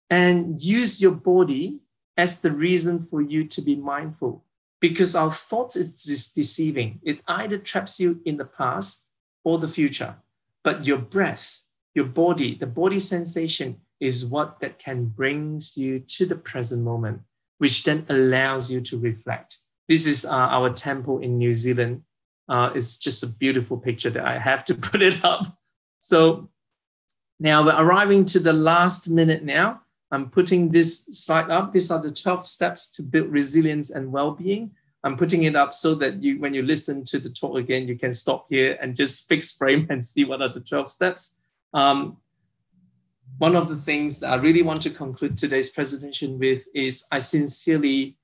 and use your body as the reason for you to be mindful, because our thoughts is deceiving. It either traps you in the past or the future, but your breath, your body, the body sensation is what that can bring you to the present moment, which then allows you to reflect. This is our temple in New Zealand. It's just a beautiful picture that I have to put it up. So now we're arriving to the last minute now. I'm putting this slide up. These are the 12 steps to build resilience and well-being. I'm putting it up so that when you listen to the talk again, you can stop here and just fix frame and see what are the 12 steps. One of the things that I really want to conclude today's presentation with is I sincerely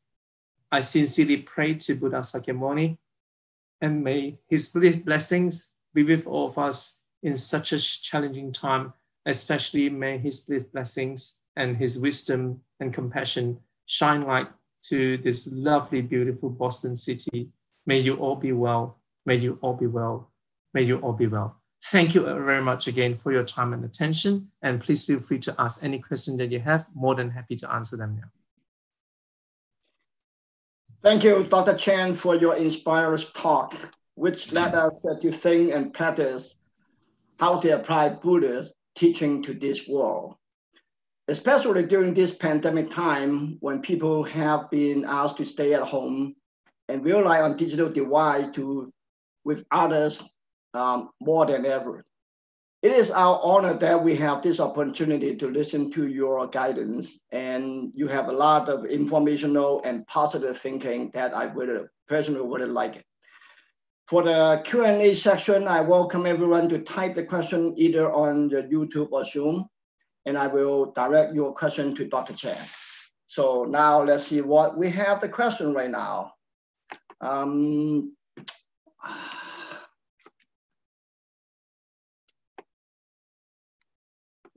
pray to Buddha Sakyamuni, and may his blessings be with all of us in such a challenging time. Especially may his blessings and his wisdom and compassion shine light to this lovely, beautiful Boston city. May you all be well. May you all be well. May you all be well. Thank you very much again for your time and attention. And please feel free to ask any question that you have. More than happy to answer them now. Thank you, Dr. Chen, for your inspiring talk, which led us to think and practice how to apply Buddha's teaching to this world, especially during this pandemic time when people have been asked to stay at home and rely on digital device with others more than ever. It is our honor that we have this opportunity to listen to your guidance, and you have a lot of informational and positive thinking that I would personally would like it. For the Q&A section, I welcome everyone to type the question either on the YouTube or Zoom, and I will direct your question to Dr. Chen. So now let's see what we have the question right now.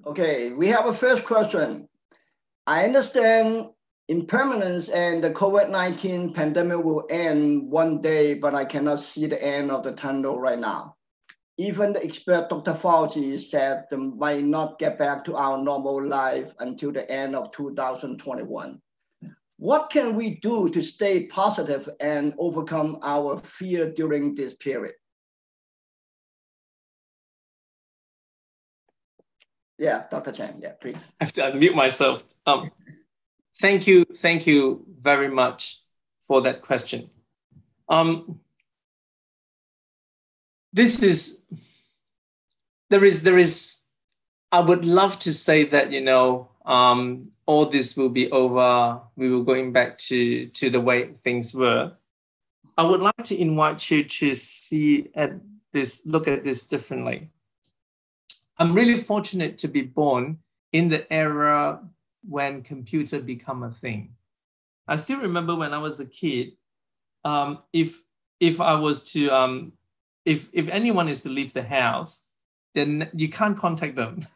Okay, we have a first question. I understand impermanence and the COVID-19 pandemic will end one day, but I cannot see the end of the tunnel right now. Even the expert Dr. Fauci said they might not get back to our normal life until the end of 2021. What can we do to stay positive and overcome our fear during this period? Yeah, Dr. Chen, yeah, please. I have to unmute myself. Thank you very much for that question. I would love to say that, you know, all this will be over, we will going back to the way things were. I would like to invite you to look at this differently. I'm really fortunate to be born in the era when computer become a thing. I still remember when I was a kid, if I was to, if anyone is to leave the house, then you can't contact them.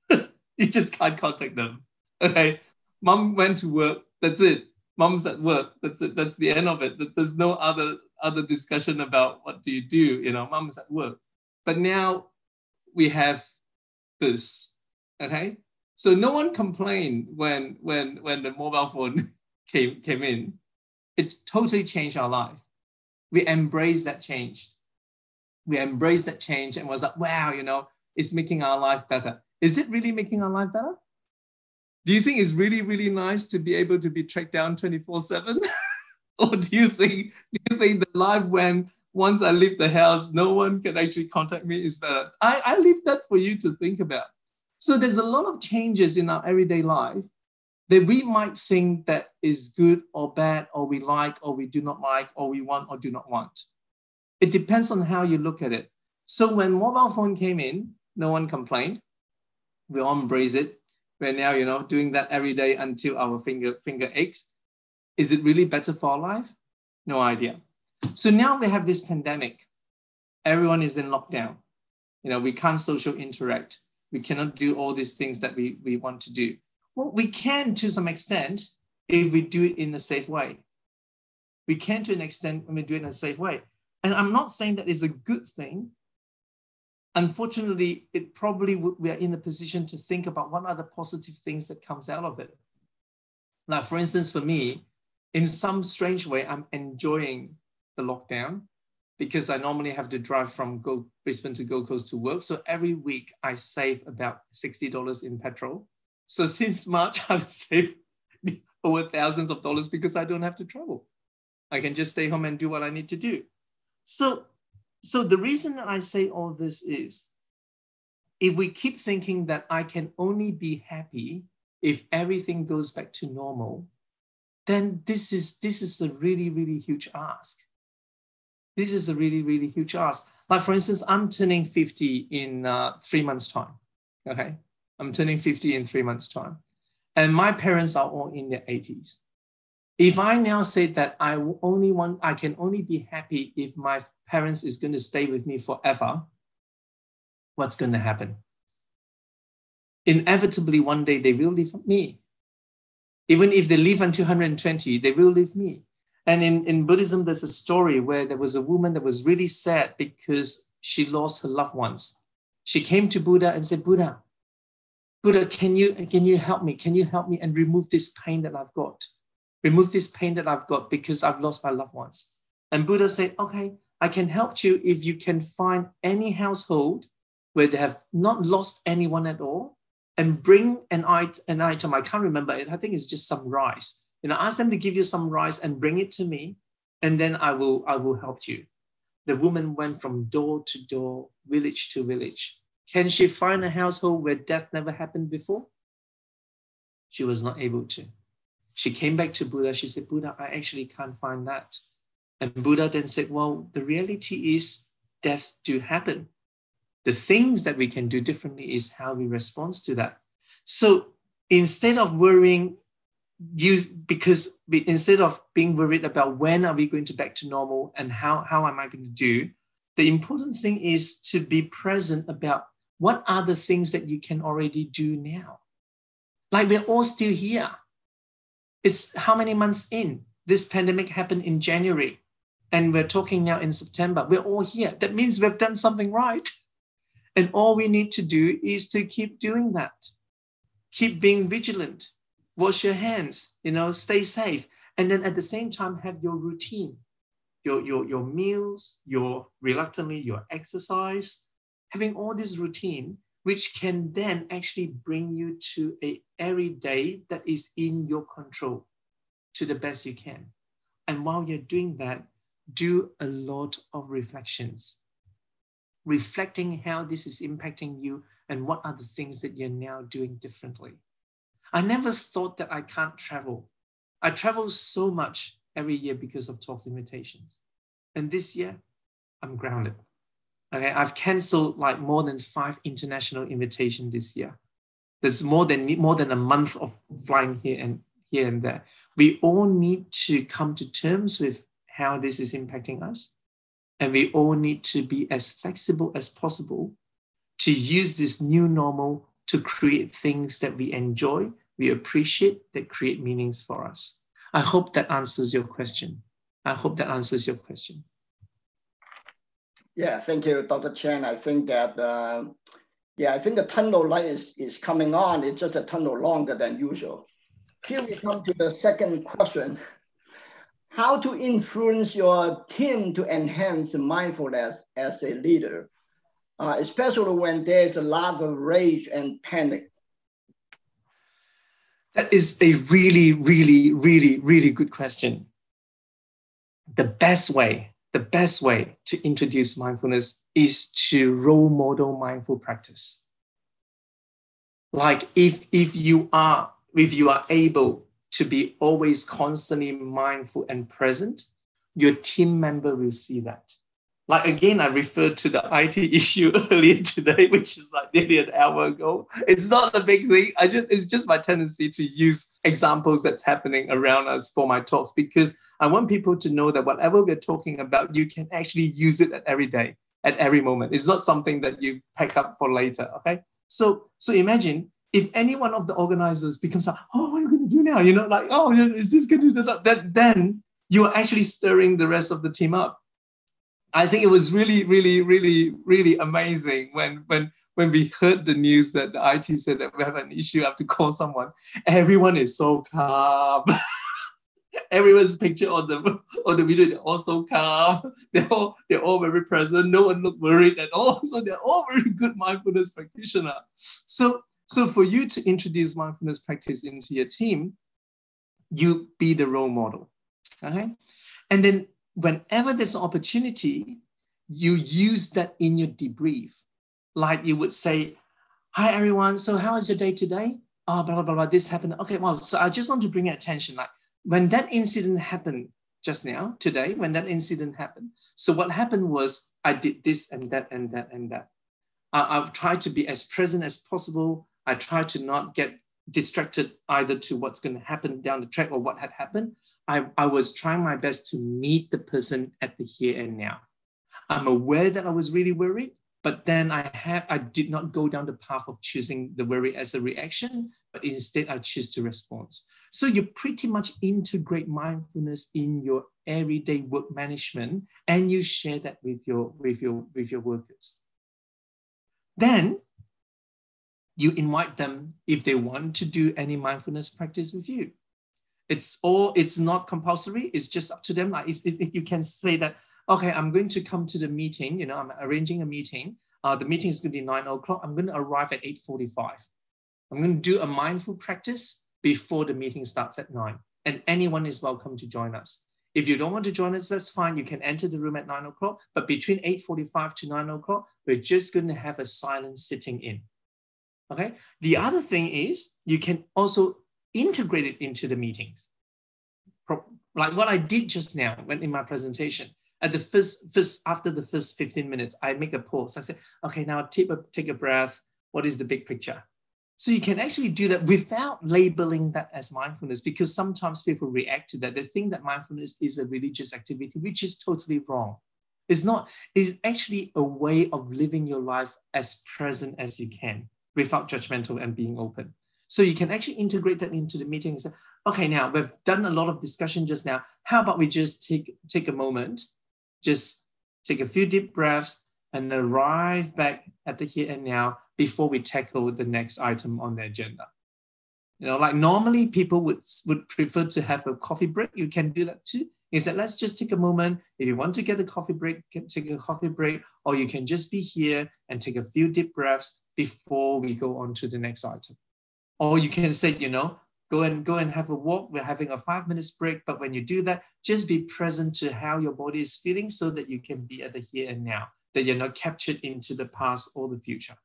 You just can't contact them. Okay, mom went to work, that's it. Mom's at work, that's it. That's the end of it. There's no other discussion about what do you do, you know, mom's at work. But now we have this, okay? So no one complained when the mobile phone came in. It totally changed our life. We embraced that change. We embraced that change and was like, wow, you know, it's making our life better. Is it really making our life better? Do you think it's really, really nice to be able to be tracked down 24/7? Or do you think the life when once I leave the house, no one can actually contact me is better? I leave that for you to think about. So there's a lot of changes in our everyday life that we might think that is good or bad, or we like, or we do not like, or we want or do not want. It depends on how you look at it. So when mobile phone came in, no one complained. We all embrace it. We're now, you know, doing that every day until our finger aches. Is it really better for our life? No idea. So now we have this pandemic. Everyone is in lockdown. You know, we can't social interact. We cannot do all these things that we want to do. Well, we can to some extent if we do it in a safe way. We can to an extent when we do it in a safe way. And I'm not saying that it's a good thing. Unfortunately, it probably we are in a position to think about what are the positive things that comes out of it. Like, for instance, for me, in some strange way, I'm enjoying the lockdown because I normally have to drive from Brisbane to Gold Coast to work. So every week I save about $60 in petrol. So since March, I've saved over thousands of dollars because I don't have to travel. I can just stay home and do what I need to do. So the reason that I say all this is, if we keep thinking that I can only be happy if everything goes back to normal, then this is a really, really huge ask. This is a really, really huge ask. Like, for instance, I'm turning 50 in 3 months' time, okay? I'm turning 50 in 3 months' time. And my parents are all in their 80s. If I now say that I can only be happy if my parents is going to stay with me forever, what's going to happen? Inevitably, one day they will leave me. Even if they live until 120, they will leave me. And in Buddhism, there's a story where there was a woman that was really sad because she lost her loved ones. She came to Buddha and said, Buddha, can you help me? Can you help me and remove this pain that I've got? remove this pain that I've got because I've lost my loved ones. And Buddha said, okay, I can help you if you can find any household where they have not lost anyone at all and bring an item. I can't remember it. I think it's just some rice. Ask them to give you some rice and bring it to me, and then I will help you. The woman went from door to door, village to village. Can she find a household where death never happened before? She was not able to. She came back to Buddha. She said, Buddha, I actually can't find that. And Buddha then said, well, the reality is death do happen. The things that we can do differently is how we respond to that. So instead of worrying, instead of being worried about when are we going to back to normal and how am I going to do, the important thing is to be present about what are the things that you can already do now. Like we're all still here. It's how many months in? This pandemic happened in January and we're talking now in September. We're all here. That means we've done something right. And all we need to do is to keep doing that. Keep being vigilant. Wash your hands, stay safe. And then at the same time, have your routine, your meals, your exercise, having all this routine, which can then actually bring you to a every day that is in your control to the best you can. And while you're doing that, do a lot of reflections, reflecting how this is impacting you and what are the things that you're now doing differently. I never thought that I can't travel. I travel so much every year because of talks invitations. And this year, I'm grounded. Okay, I've canceled like more than 5 international invitations this year. There's more than a month of flying here and there. We all need to come to terms with how this is impacting us. And we all need to be as flexible as possible to use this new normal to create things that we enjoy, we appreciate, that create meanings for us. I hope that answers your question. Yeah, thank you, Dr. Chen. I think that, I think the tunnel light is coming on. It's just a tunnel longer than usual. Here we come to the second question. How to influence your team to enhance mindfulness as a leader, especially when there's a lot of rage and panic? That is a really, really, really, really good question. The best way to introduce mindfulness is to role model mindful practice. Like if you are able to be always constantly mindful and present, your team member will see that. Like again, I referred to the IT issue earlier today, which is like nearly an hour ago. It's not a big thing. It's just my tendency to use examples that's happening around us for my talks, because I want people to know that whatever we're talking about, you can actually use it every day, at every moment. It's not something that you pack up for later, okay? So imagine if any one of the organizers becomes like, oh, what are you going to do now? Like, oh, is this going to do that? Then you are actually stirring the rest of the team up. I think it was really, really, really, really amazing when we heard the news that the IT said that we have an issue, I have to call someone. Everyone is so calm. Everyone's picture on the video, they're all so calm. They're all very present. No one looked worried at all. So they're all very good mindfulness practitioners. So for you to introduce mindfulness practice into your team, you be the role model. Okay? And then whenever there's an opportunity, you use that in your debrief. Like you would say, hi everyone, so how was your day today? Oh, blah, blah, blah, blah, this happened. Okay, well, so I just want to bring your attention. Like when that incident happened just now, today, when that incident happened. So what happened was I did this and that and that and that. I've tried to be as present as possible. I tried to not get distracted either to what's going to happen down the track or what had happened. I was trying my best to meet the person at the here and now. I'm aware that I was really worried, but then I did not go down the path of choosing the worry as a reaction, but instead I choose to respond. So you pretty much integrate mindfulness in your everyday work management, and you share that with your workers. Then you invite them if they want to do any mindfulness practice with you. It's not compulsory. It's just up to them. Like you can say that, okay, I'm going to come to the meeting. You know, I'm arranging a meeting. The meeting is going to be 9 o'clock. I'm going to arrive at 8:45. I'm going to do a mindful practice before the meeting starts at 9. And anyone is welcome to join us. If you don't want to join us, that's fine. You can enter the room at 9 o'clock. But between 8:45 to 9 o'clock, we're just going to have a silent sitting in. Okay. The other thing is you can also integrate it into the meetings. Like what I did just now when in my presentation. At the after the first 15 minutes, I make a pause. I say, okay, now take a breath. What is the big picture? So you can actually do that without labeling that as mindfulness, because sometimes people react to that. They think that mindfulness is a religious activity, which is totally wrong. It's not. It's actually a way of living your life as present as you can without judgmental and being open. So you can actually integrate that into the meeting and say, okay, now we've done a lot of discussion just now. How about we just take a moment, just take a few deep breaths and arrive back at the here and now before we tackle the next item on the agenda. You know, like normally people would prefer to have a coffee break. You can do that too. Is that let's just take a moment. If you want to get a coffee break, take a coffee break, or you can just be here and take a few deep breaths before we go on to the next item. Or you can say, you know, go and have a walk. We're having a 5 minutes break. But when you do that, just be present to how your body is feeling so that you can be at the here and now, that you're not captured into the past or the future.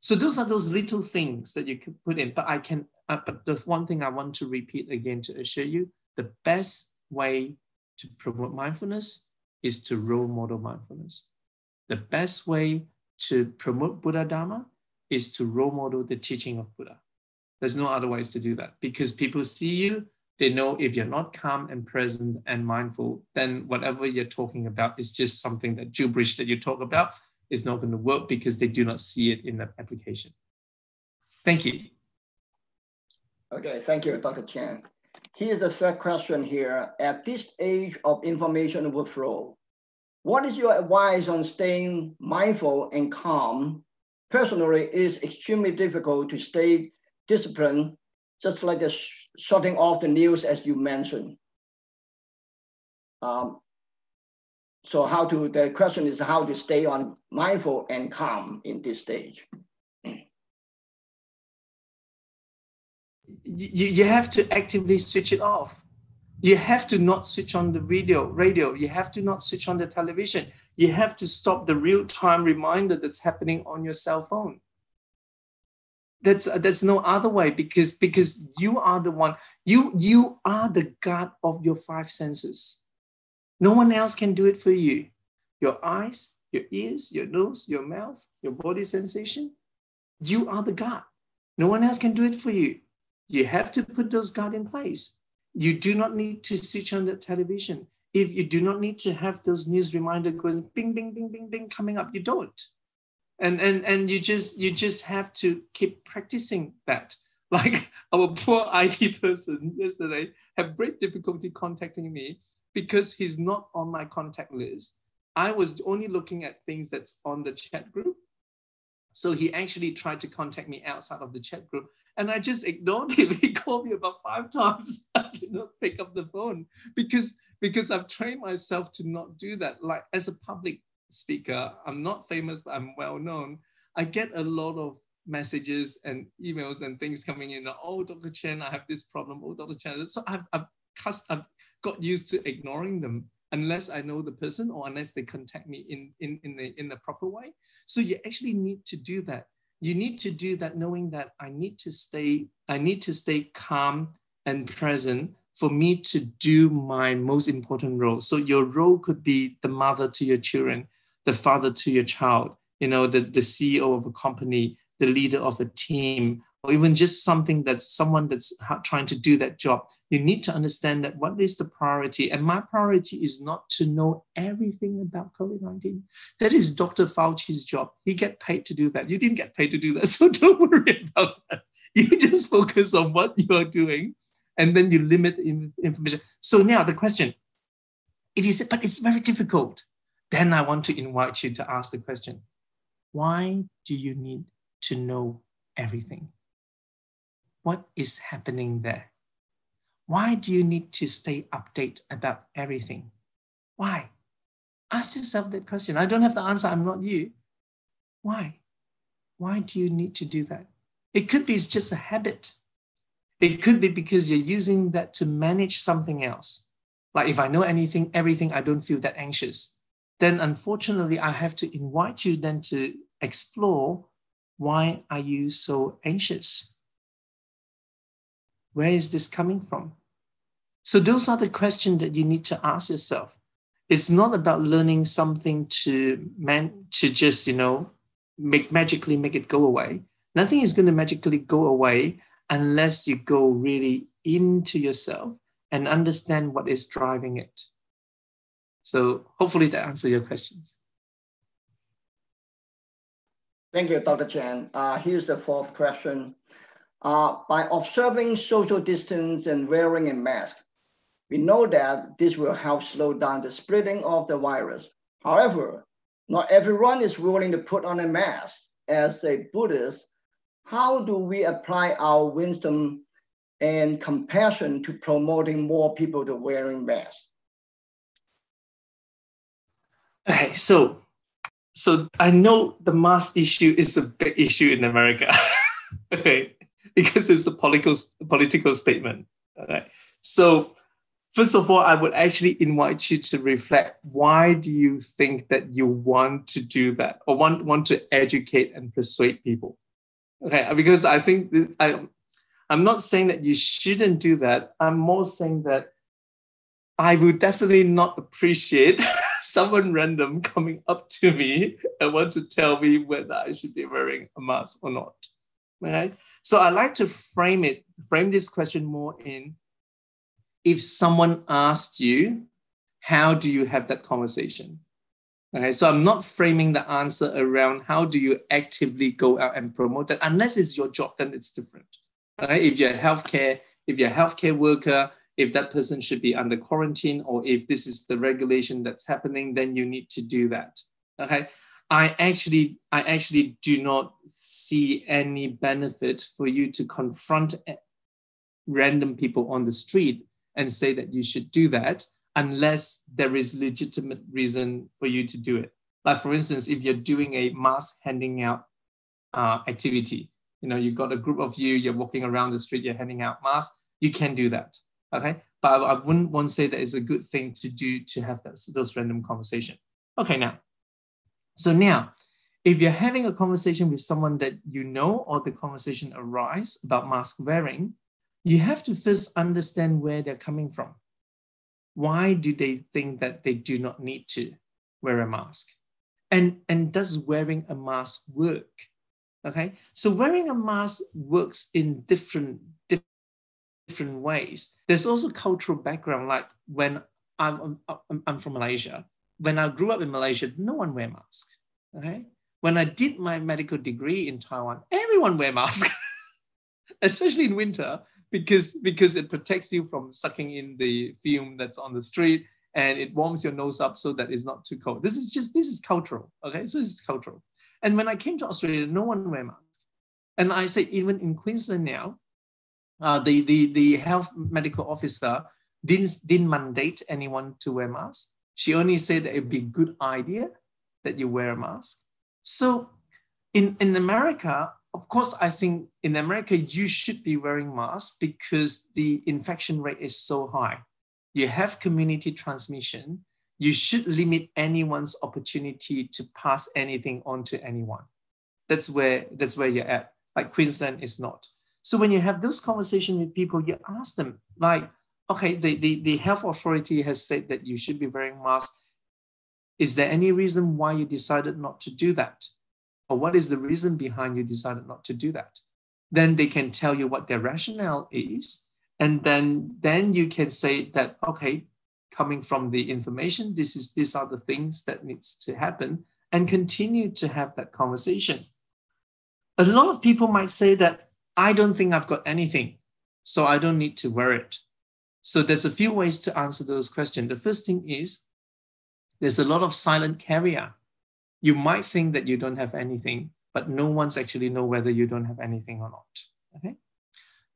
So those are those little things that you could put in. But there's one thing I want to repeat again to assure you, the best way to promote mindfulness is to role model mindfulness. The best way to promote Buddha Dharma is to role model the teaching of Buddha. There's no other ways to do that, because people see you, they know if you're not calm and present and mindful, then whatever you're talking about is just something that gibberish that you talk about is not going to work, because they do not see it in the application. Thank you. Okay, thank you, Dr. Chen. Here's the third question here. At this age of information overflow, what is your advice on staying mindful and calm? Personally, it is extremely difficult to stay disciplined, just like the shutting off the news, as you mentioned. So the question is how to stay on mindful and calm in this stage. You have to actively switch it off. You have to not switch on the radio. You have to not switch on the television. You have to stop the real-time reminder that's happening on your cell phone. That's no other way, because you are the one, you are the guard of your 5 senses. No one else can do it for you. Your eyes, your ears, your nose, your mouth, your body sensation, you are the guard. No one else can do it for you. You have to put those guards in place. You do not need to switch on the television. If you do not need to have those news reminders going bing, bing, bing, bing, bing coming up, you don't. And you just have to keep practicing that. Like our poor IT person yesterday have great difficulty contacting me because he's not on my contact list. I was only looking at things that's on the chat group. So he actually tried to contact me outside of the chat group, and I just ignored him. He called me about 5 times. I did not pick up the phone because I've trained myself to not do that. Like as a public speaker, I'm not famous, but I'm well known. I get a lot of messages and emails and things coming in. Oh, Dr. Chen, I have this problem. Oh, Dr. Chen. So I've got used to ignoring them unless I know the person or unless they contact me in the proper way. So you actually need to do that. You need to do that knowing that I need to stay calm and present for me to do my most important role. So your role could be the mother to your children, the father to your child, you know, the CEO of a company, the leader of a team, or even just someone that's trying to do that job. You need to understand that what is the priority. And my priority is not to know everything about COVID-19. That is Dr. Fauci's job. He gets paid to do that. You didn't get paid to do that. So don't worry about that. You just focus on what you are doing, and then you limit information. So now the question, if you say, but it's very difficult, then I want to invite you to ask the question, why do you need to know everything? What is happening there? Why do you need to stay updated about everything? Why? Ask yourself that question. I don't have the answer. I'm not you. Why? Why do you need to do that? It could be it's just a habit. It could be because you're using that to manage something else. Like if I know everything, I don't feel that anxious. Then unfortunately, I have to invite you then to explore, why are you so anxious? Where is this coming from? So those are the questions that you need to ask yourself. It's not about learning something to just, magically make it go away. Nothing is going to magically go away unless you go really into yourself and understand what is driving it. So hopefully that answers your questions. Thank you, Dr. Chen. Here's the fourth question. By observing social distance and wearing a mask, we know that this will help slow down the spreading of the virus. However, not everyone is willing to put on a mask. As a Buddhist, how do we apply our wisdom and compassion to promoting more people to wearing masks? Okay, so I know the mask issue is a big issue in America, okay, because it's a political statement. Okay, so first of all, I would actually invite you to reflect. Why do you think that you want to do that, or want to educate and persuade people? Okay, because I think I'm not saying that you shouldn't do that. I'm more saying that I would definitely not appreciate someone random coming up to me and want to tell me whether I should be wearing a mask or not. Okay? So I like to frame this question more in, if someone asked you, how do you have that conversation? Okay, so I'm not framing the answer around how do you actively go out and promote it. Unless it's your job, then it's different. Okay, if you're a healthcare worker, if that person should be under quarantine, or if this is the regulation that's happening, then you need to do that. Okay, I actually do not see any benefit for you to confront random people on the street and say that you should do that unless there is legitimate reason for you to do it. Like for instance, if you're doing a mask handing out activity, you've got a group of you're walking around the street, you're handing out masks, you can do that. Okay, but I wouldn't want to say that it's a good thing to do, to have those random conversations. Okay, now, if you're having a conversation with someone that you know, or the conversation arises about mask wearing, you have to first understand where they're coming from. Why do they think that they do not need to wear a mask? And does wearing a mask work? Okay, so wearing a mask works in different ways. There's also cultural background. Like when I'm from Malaysia. When I grew up in Malaysia, no one wear masks. Okay, when I did my medical degree in Taiwan, everyone wear masks, especially in winter, because it protects you from sucking in the fume that's on the street, and it warms your nose up so that it's not too cold. This is cultural. Okay, so this is cultural. And when I came to Australia, no one wear masks. And I say even in Queensland now, the health medical officer didn't mandate anyone to wear masks. She only said that it'd be a good idea that you wear a mask. So in America, of course, I think in America, you should be wearing masks because the infection rate is so high. You have community transmission. You should limit anyone's opportunity to pass anything on to anyone. That's where you're at. Like Queensland is not. So when you have those conversations with people, you ask them, like, okay, the health authority has said that you should be wearing masks. Is there any reason why you decided not to do that? Or what is the reason behind you decided not to do that? Then they can tell you what their rationale is. And then you can say that, okay, coming from the information, these are the things that needs to happen, and continue to have that conversation. A lot of people might say that, I don't think I've got anything, so I don't need to wear it. So there's a few ways to answer those questions. The first thing is, there's a lot of silent carrier. You might think that you don't have anything, but no one's actually know whether you don't have anything or not. Okay.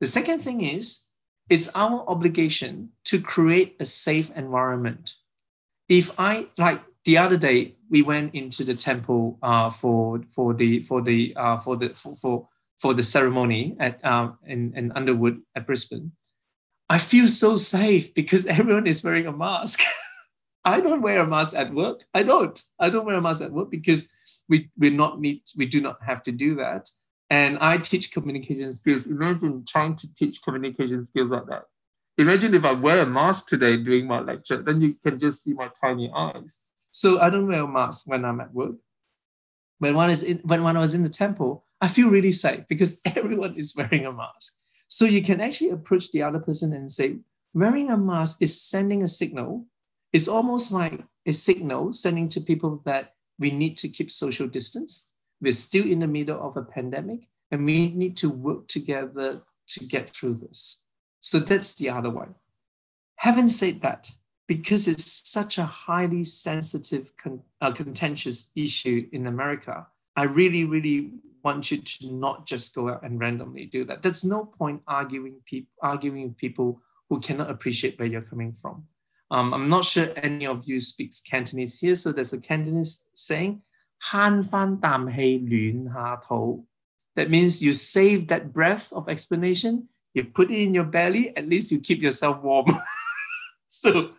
The second thing is, it's our obligation to create a safe environment. If I, like the other day, we went into the temple for the ceremony at in Underwood at Brisbane. I feel so safe because everyone is wearing a mask. I don't wear a mask at work. I don't wear a mask at work because we do not have to do that. And I teach communication skills. Imagine trying to teach communication skills like that. Imagine if I wear a mask today during my lecture, then you can just see my tiny eyes. So I don't wear a mask when I'm at work. But when I was in the temple, I feel really safe because everyone is wearing a mask. So you can actually approach the other person and say, wearing a mask is sending a signal. It's almost like a signal sending to people that we need to keep social distance. We're still in the middle of a pandemic and we need to work together to get through this. So that's the other one. Having said that, because it's such a highly sensitive, contentious issue in America, I really, really want you to not just go out and randomly do that. There's no point arguing with people who cannot appreciate where you're coming from. I'm not sure any of you speaks Cantonese here, so there's a Cantonese saying, 慳返啖氣暖下肚. That means you save that breath of explanation, you put it in your belly, at least you keep yourself warm. So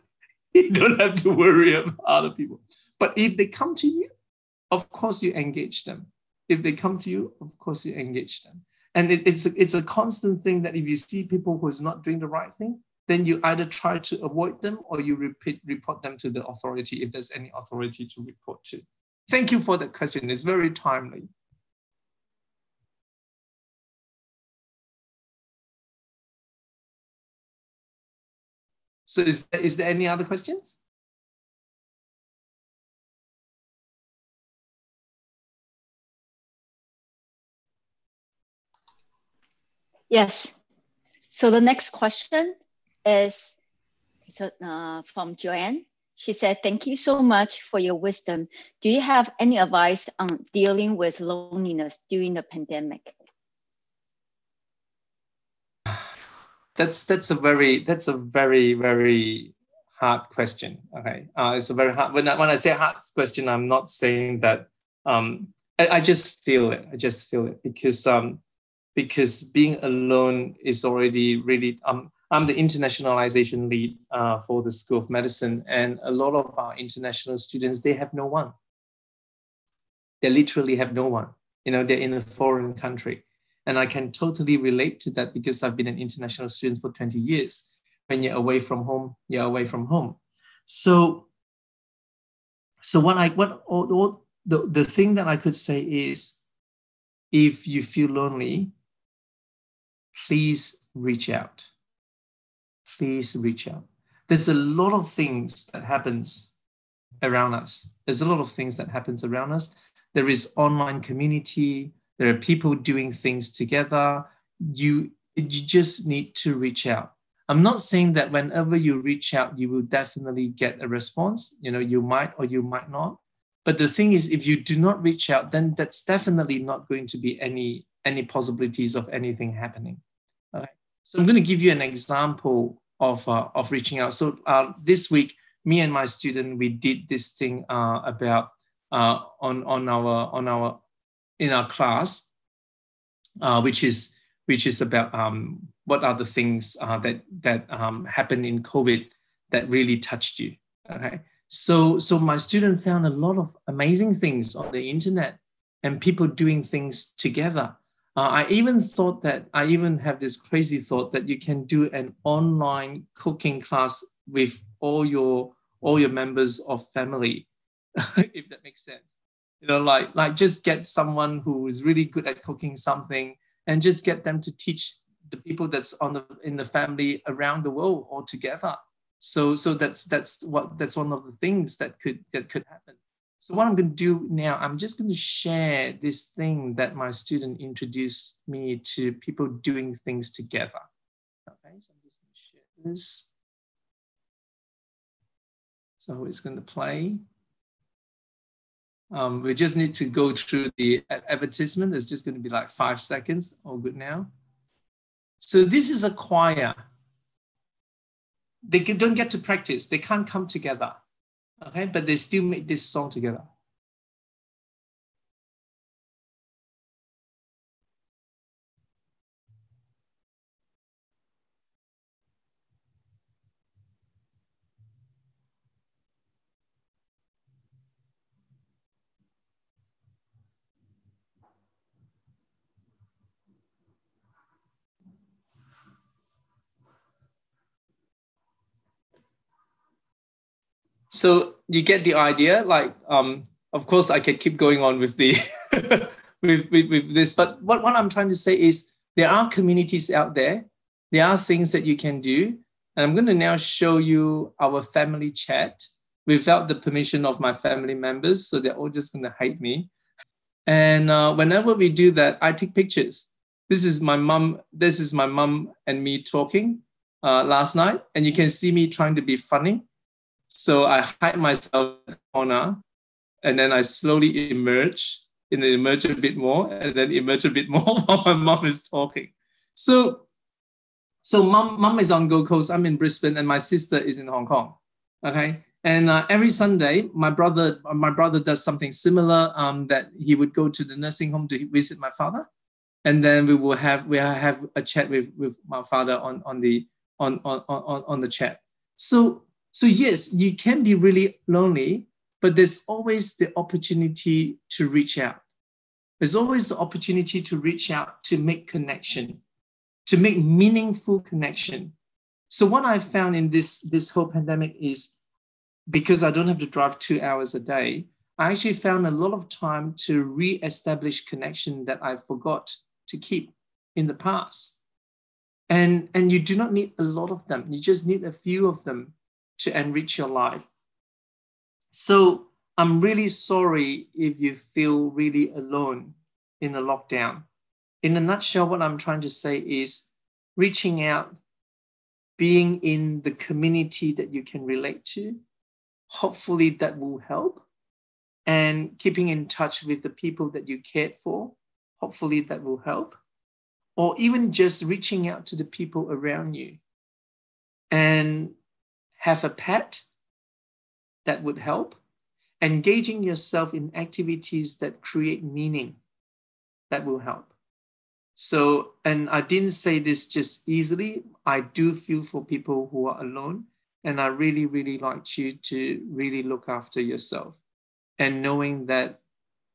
you don't have to worry about other people. But if they come to you, of course you engage them. If they come to you, of course you engage them. And it's a constant thing that if you see people who is not doing the right thing, then you either try to avoid them or you report them to the authority if there's any authority to report to. Thank you for that question. It's very timely. So is there any other questions? Yes. So the next question is from Joanne. She said, thank you so much for your wisdom. Do you have any advice on dealing with loneliness during the pandemic? That's a very, very hard question. Okay, it's a very hard. When I say hard question, I'm not saying that. I just feel it. I just feel it because being alone is already really. I'm the internationalization lead for the School of Medicine, and a lot of our international students, they have no one. They literally have no one. You know, they're in a foreign country. And I can totally relate to that because I've been an international student for 20 years. When you're away from home, you're away from home. So the thing that I could say is, if you feel lonely, please reach out. Please reach out. There's a lot of things that happens around us. There's a lot of things that happens around us. There is online community. There are people doing things together. You just need to reach out. I'm not saying that whenever you reach out, you will definitely get a response. You know, you might or you might not. But the thing is, if you do not reach out, then that's definitely not going to be any possibilities of anything happening. Okay. So I'm going to give you an example of reaching out. So this week, me and my student, we did this thing about in our class, which is about what are the things that happened in COVID that really touched you. Okay, so my student found a lot of amazing things on the internet and people doing things together. I even have this crazy thought that you can do an online cooking class with all your members of family, if that makes sense. You know, like just get someone who is really good at cooking something and just get them to teach the people that's in the family around the world all together. So that's one of the things that could happen. So what I'm going to do now, I'm just going to share this thing that my student introduced me to, people doing things together. Okay, so I'm just going to share this. So it's going to play. We just need to go through the advertisement. It's just going to be like 5 seconds. All good now. So this is a choir. they don't get to practice. They can't come together. Okay, but they still make this song together. So you get the idea, like, of course I could keep going on with the with this, but what I'm trying to say is there are communities out there. There are things that you can do. And I'm going to now show you our family chat without the permission of my family members. So they're all just going to hate me. And whenever we do that, I take pictures. This is my mom. This is my mom and me talking last night. And you can see me trying to be funny. So I hide myself in the corner, and then I slowly emerge, and then emerge a bit more, and then emerge a bit more while my mom is talking. So mom is on Gold Coast, I'm in Brisbane, and my sister is in Hong Kong. Okay, and every Sunday, my brother does something similar. That he would go to the nursing home to visit my father, and then we have a chat with my father on the chat. So yes, you can be really lonely, but there's always the opportunity to reach out. There's always the opportunity to reach out, to make connection, to make meaningful connection. So what I found in this whole pandemic is, because I don't have to drive 2 hours a day, I actually found a lot of time to re-establish connection that I forgot to keep in the past. And you do not need a lot of them. You just need a few of them to enrich your life. So I'm really sorry if you feel really alone in the lockdown. In a nutshell, what I'm trying to say is reaching out, being in the community that you can relate to, hopefully that will help. And keeping in touch with the people that you cared for, hopefully that will help. Or even just reaching out to the people around you. And have a pet, that would help. Engaging yourself in activities that create meaning, that will help. So, and I didn't say this just easily. I do feel for people who are alone. And I really, really like you to really look after yourself. And knowing that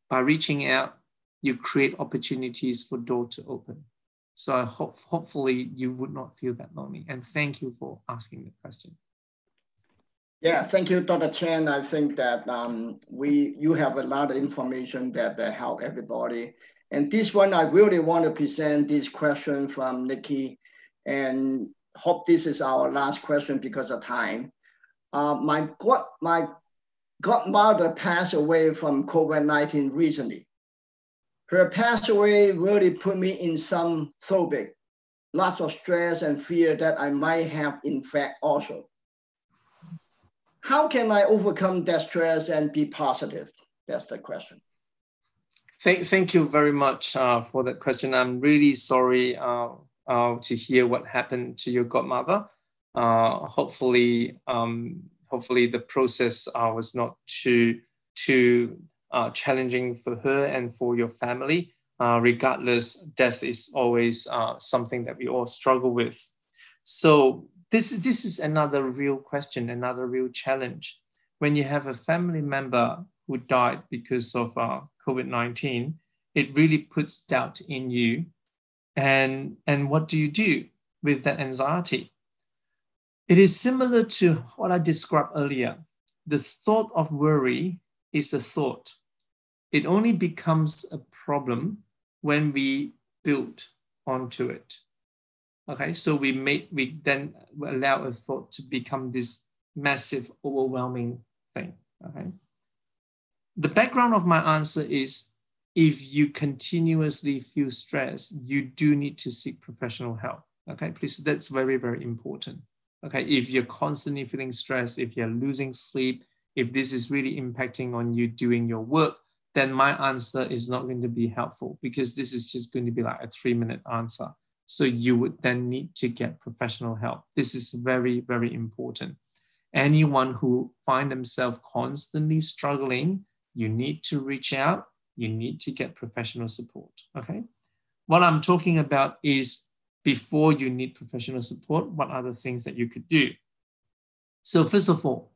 by reaching out, you create opportunities for doors to open. So I hopefully you would not feel that lonely. And thank you for asking the question. Yeah, thank you, Dr. Chen. I think that you have a lot of information that help everybody. And this one, I really want to present this question from Nikki, and hope this is our last question because of time. My godmother passed away from COVID-19 recently. Her pass away really put me in some phobic, lots of stress and fear that I might have in fact also. How can I overcome that stress and be positive? That's the question. Thank you very much for that question. I'm really sorry to hear what happened to your godmother. Hopefully the process was not too challenging for her and for your family. Regardless, death is always something that we all struggle with. So this is another real question, another real challenge. When you have a family member who died because of COVID-19, it really puts doubt in you. And what do you do with that anxiety? It is similar to what I described earlier. The thought of worry is a thought. It only becomes a problem when we build onto it. Okay, so we then allow a thought to become this massive, overwhelming thing. Okay. The background of my answer is, if you continuously feel stress, you do need to seek professional help. Okay, please, that's very, very important. Okay, if you're constantly feeling stressed, if you're losing sleep, if this is really impacting on you doing your work, then my answer is not going to be helpful, because this is just going to be like a 3-minute answer. So you would then need to get professional help. This is very, very important. Anyone who find themselves constantly struggling, you need to reach out. You need to get professional support, okay? What I'm talking about is before you need professional support, what are the things that you could do? So first of all,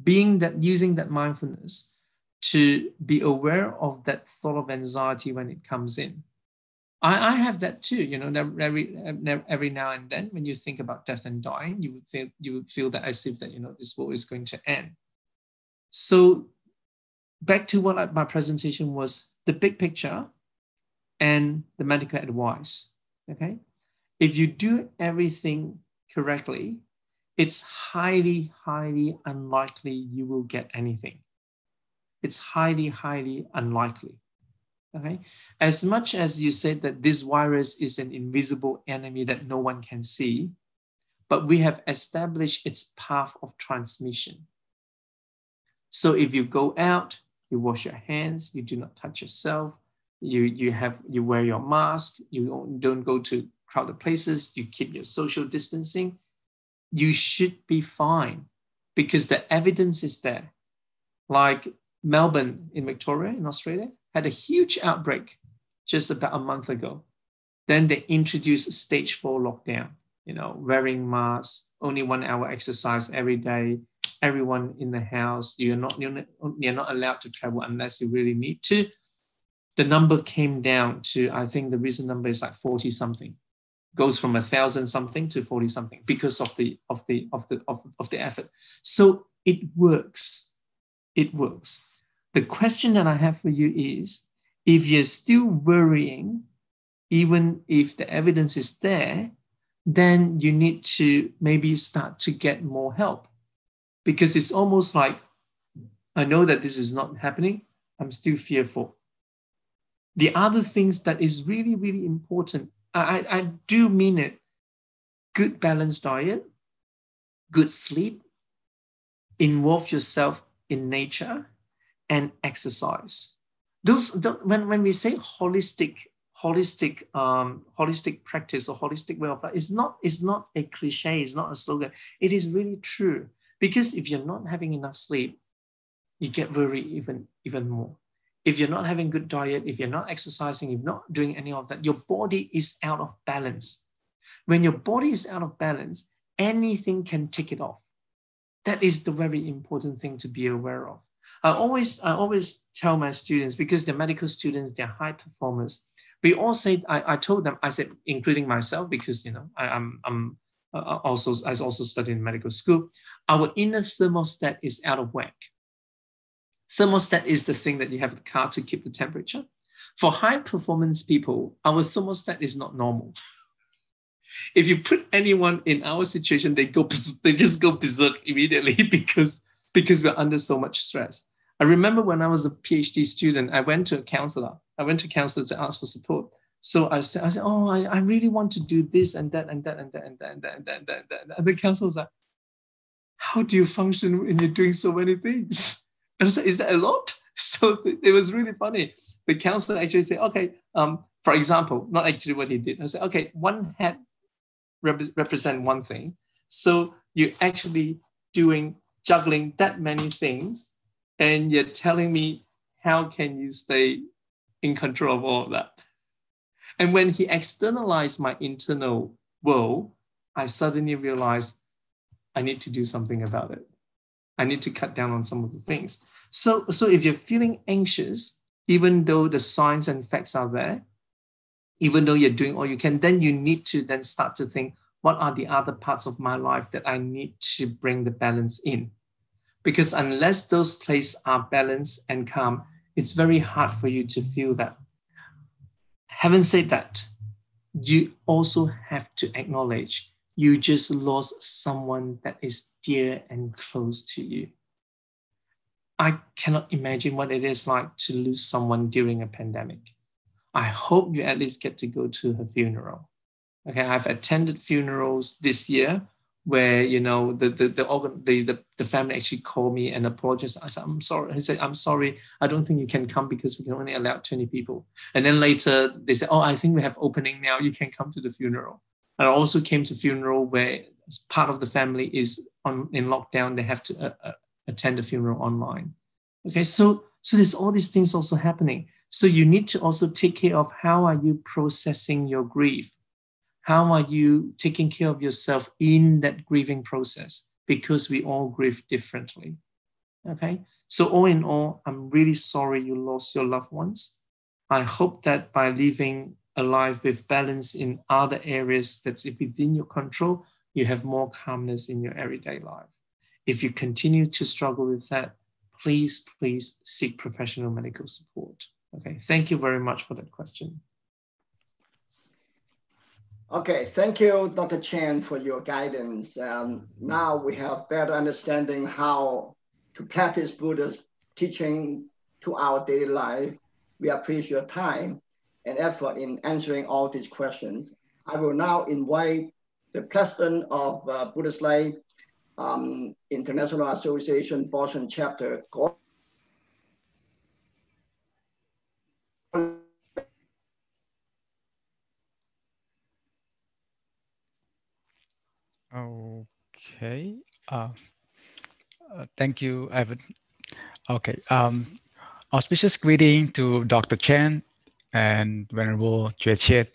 using that mindfulness to be aware of that thought of anxiety when it comes in. I have that too, you know, every now and then when you think about death and dying, you would feel that as if that, you know, this world is going to end. So back to what my presentation was, the big picture and the medical advice, okay? If you do everything correctly, it's highly, highly unlikely you will get anything. It's highly, highly unlikely, okay? As much as you said that this virus is an invisible enemy that no one can see, but we have established its path of transmission. So if you go out, you wash your hands, you do not touch yourself, you wear your mask, you don't go to crowded places, you keep your social distancing, you should be fine because the evidence is there. Like Melbourne in Victoria, in Australia, had a huge outbreak just about a month ago. Then they introduced stage 4 lockdown, you know, wearing masks, only 1 hour exercise every day, everyone in the house, you're not allowed to travel unless you really need to. The number came down to, I think the recent number is like 40 something. Goes from 1,000 something to 40 something because of the effort. So it works. It works. The question that I have for you is, if you're still worrying, even if the evidence is there, then you need to maybe start to get more help. Because it's almost like, I know that this is not happening, I'm still fearful. The other things that is really, really important, I do mean it, good balanced diet, good sleep, involve yourself in nature, and exercise. When we say holistic practice or holistic way of life, it's not a cliche, it's not a slogan. It is really true. Because if you're not having enough sleep, you get worried even more. If you're not having good diet, if you're not exercising, if you're not doing any of that, your body is out of balance. When your body is out of balance, anything can take it off. That is the very important thing to be aware of. I always tell my students, because they're medical students, they're high performers. We all say, I told them, I said, including myself, because you know I also studied in medical school. Our inner thermostat is out of whack. Thermostat is the thing that you have in the car to keep the temperature. For high performance people, our thermostat is not normal. If you put anyone in our situation, they just go berserk immediately because we're under so much stress. I remember when I was a PhD student, I went to a counselor. To ask for support. So I said, oh, I really want to do this and that and that and that and that and that and that and that. And the counselor was like, how do you function when you're doing so many things? And I was like, is that a lot? So it was really funny. The counselor actually said, okay, for example, not actually what he did. I said, okay, one hat represent one thing. So you're actually juggling that many things, and you're telling me, how can you stay in control of all of that? And when he externalized my internal world, I suddenly realized I need to do something about it. I need to cut down on some of the things. So if you're feeling anxious, even though the signs and facts are there, even though you're doing all you can, then you need to then start to think, what are the other parts of my life that I need to bring the balance in? Because unless those places are balanced and calm, it's very hard for you to feel that. Having said that, you also have to acknowledge you just lost someone that is dear and close to you. I cannot imagine what it is like to lose someone during a pandemic. I hope you at least get to go to her funeral. Okay, I've attended funerals this year where, you know, the family actually called me and apologized. I said, I'm sorry. He said, I'm sorry. I don't think you can come because we can only allow 20 people. And then later they said, oh, I think we have opening now. You can come to the funeral. And I also came to funeral where part of the family is in lockdown. They have to attend the funeral online. Okay, so there's all these things also happening. So you need to also take care of how are you processing your grief? How are you taking care of yourself in that grieving process? Because we all grieve differently. Okay, so all in all, I'm really sorry you lost your loved ones. I hope that by living a life with balance in other areas that's within your control, you have more calmness in your everyday life. If you continue to struggle with that, please seek professional medical support. Okay, thank you very much for that question. Okay, thank you, Dr. Chen, for your guidance. Now we have better understanding how to practice Buddha's teaching to our daily life. We appreciate your time and effort in answering all these questions. I will now invite the president of Buddhist Life International Association Boston Chapter, Okay. Thank you, Ivan. Okay. Auspicious greeting to Dr. Chen and Venerable Chen,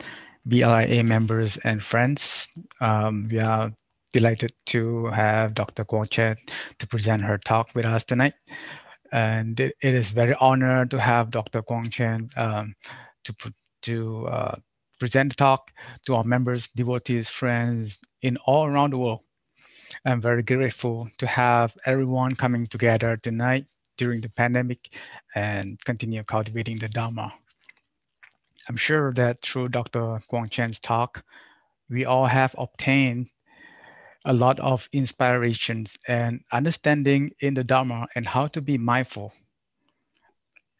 BLIA members and friends. We are delighted to have Dr. Kwong Chen to present her talk with us tonight. And it is very honored to have Dr. Kwong Chen to present the talk to our members, devotees, friends in all around the world. I'm very grateful to have everyone coming together tonight during the pandemic and continue cultivating the Dharma. I'm sure that through Dr. Kwong Chen's talk, we all have obtained a lot of inspirations and understanding in the Dharma and how to be mindful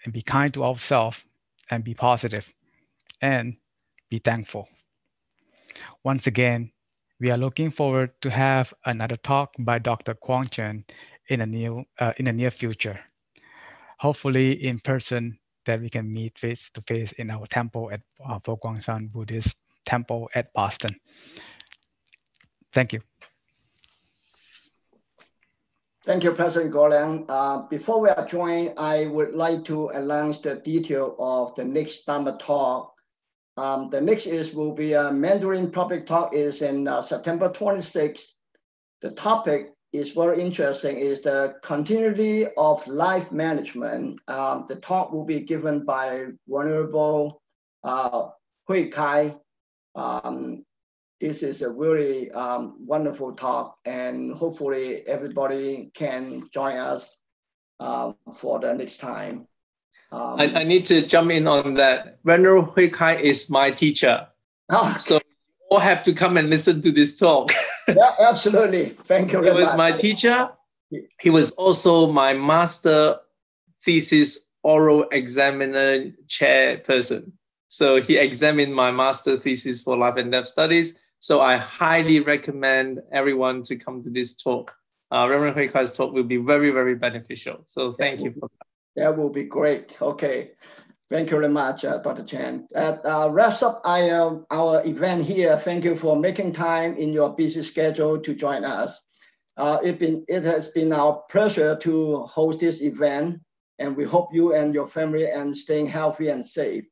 and be kind to ourselves and be positive and be thankful. Once again, we are looking forward to have another talk by Dr. Kwong Chen in the near future. Hopefully in person that we can meet face to face in our temple at Fo Guang Shan Buddhist Temple at Boston. Thank you. Thank you, President Golang. Before we adjourn, I would like to announce the detail of the next Dharma talk. The next will be a Mandarin public talk is in September 26th. The topic is very interesting, is the continuity of life management. The talk will be given by Venerable Hui Kai. This is a really wonderful talk, and hopefully everybody can join us for the next time. I need to jump in on that. Venerable Hui Kai is my teacher. Okay. So you all have to come and listen to this talk. Yeah, absolutely. Thank you very much. He was my teacher. He was also my master thesis oral examiner chairperson. So he examined my master thesis for life and death studies. So I highly recommend everyone to come to this talk. Reverend Hui Kai's talk will be very, very beneficial. So thank you for that. That will be great. Okay. Thank you very much, Dr. Chen. That wraps up our event here. Thank you for making time in your busy schedule to join us. It has been our pleasure to host this event, and we hope you and your family are staying healthy and safe.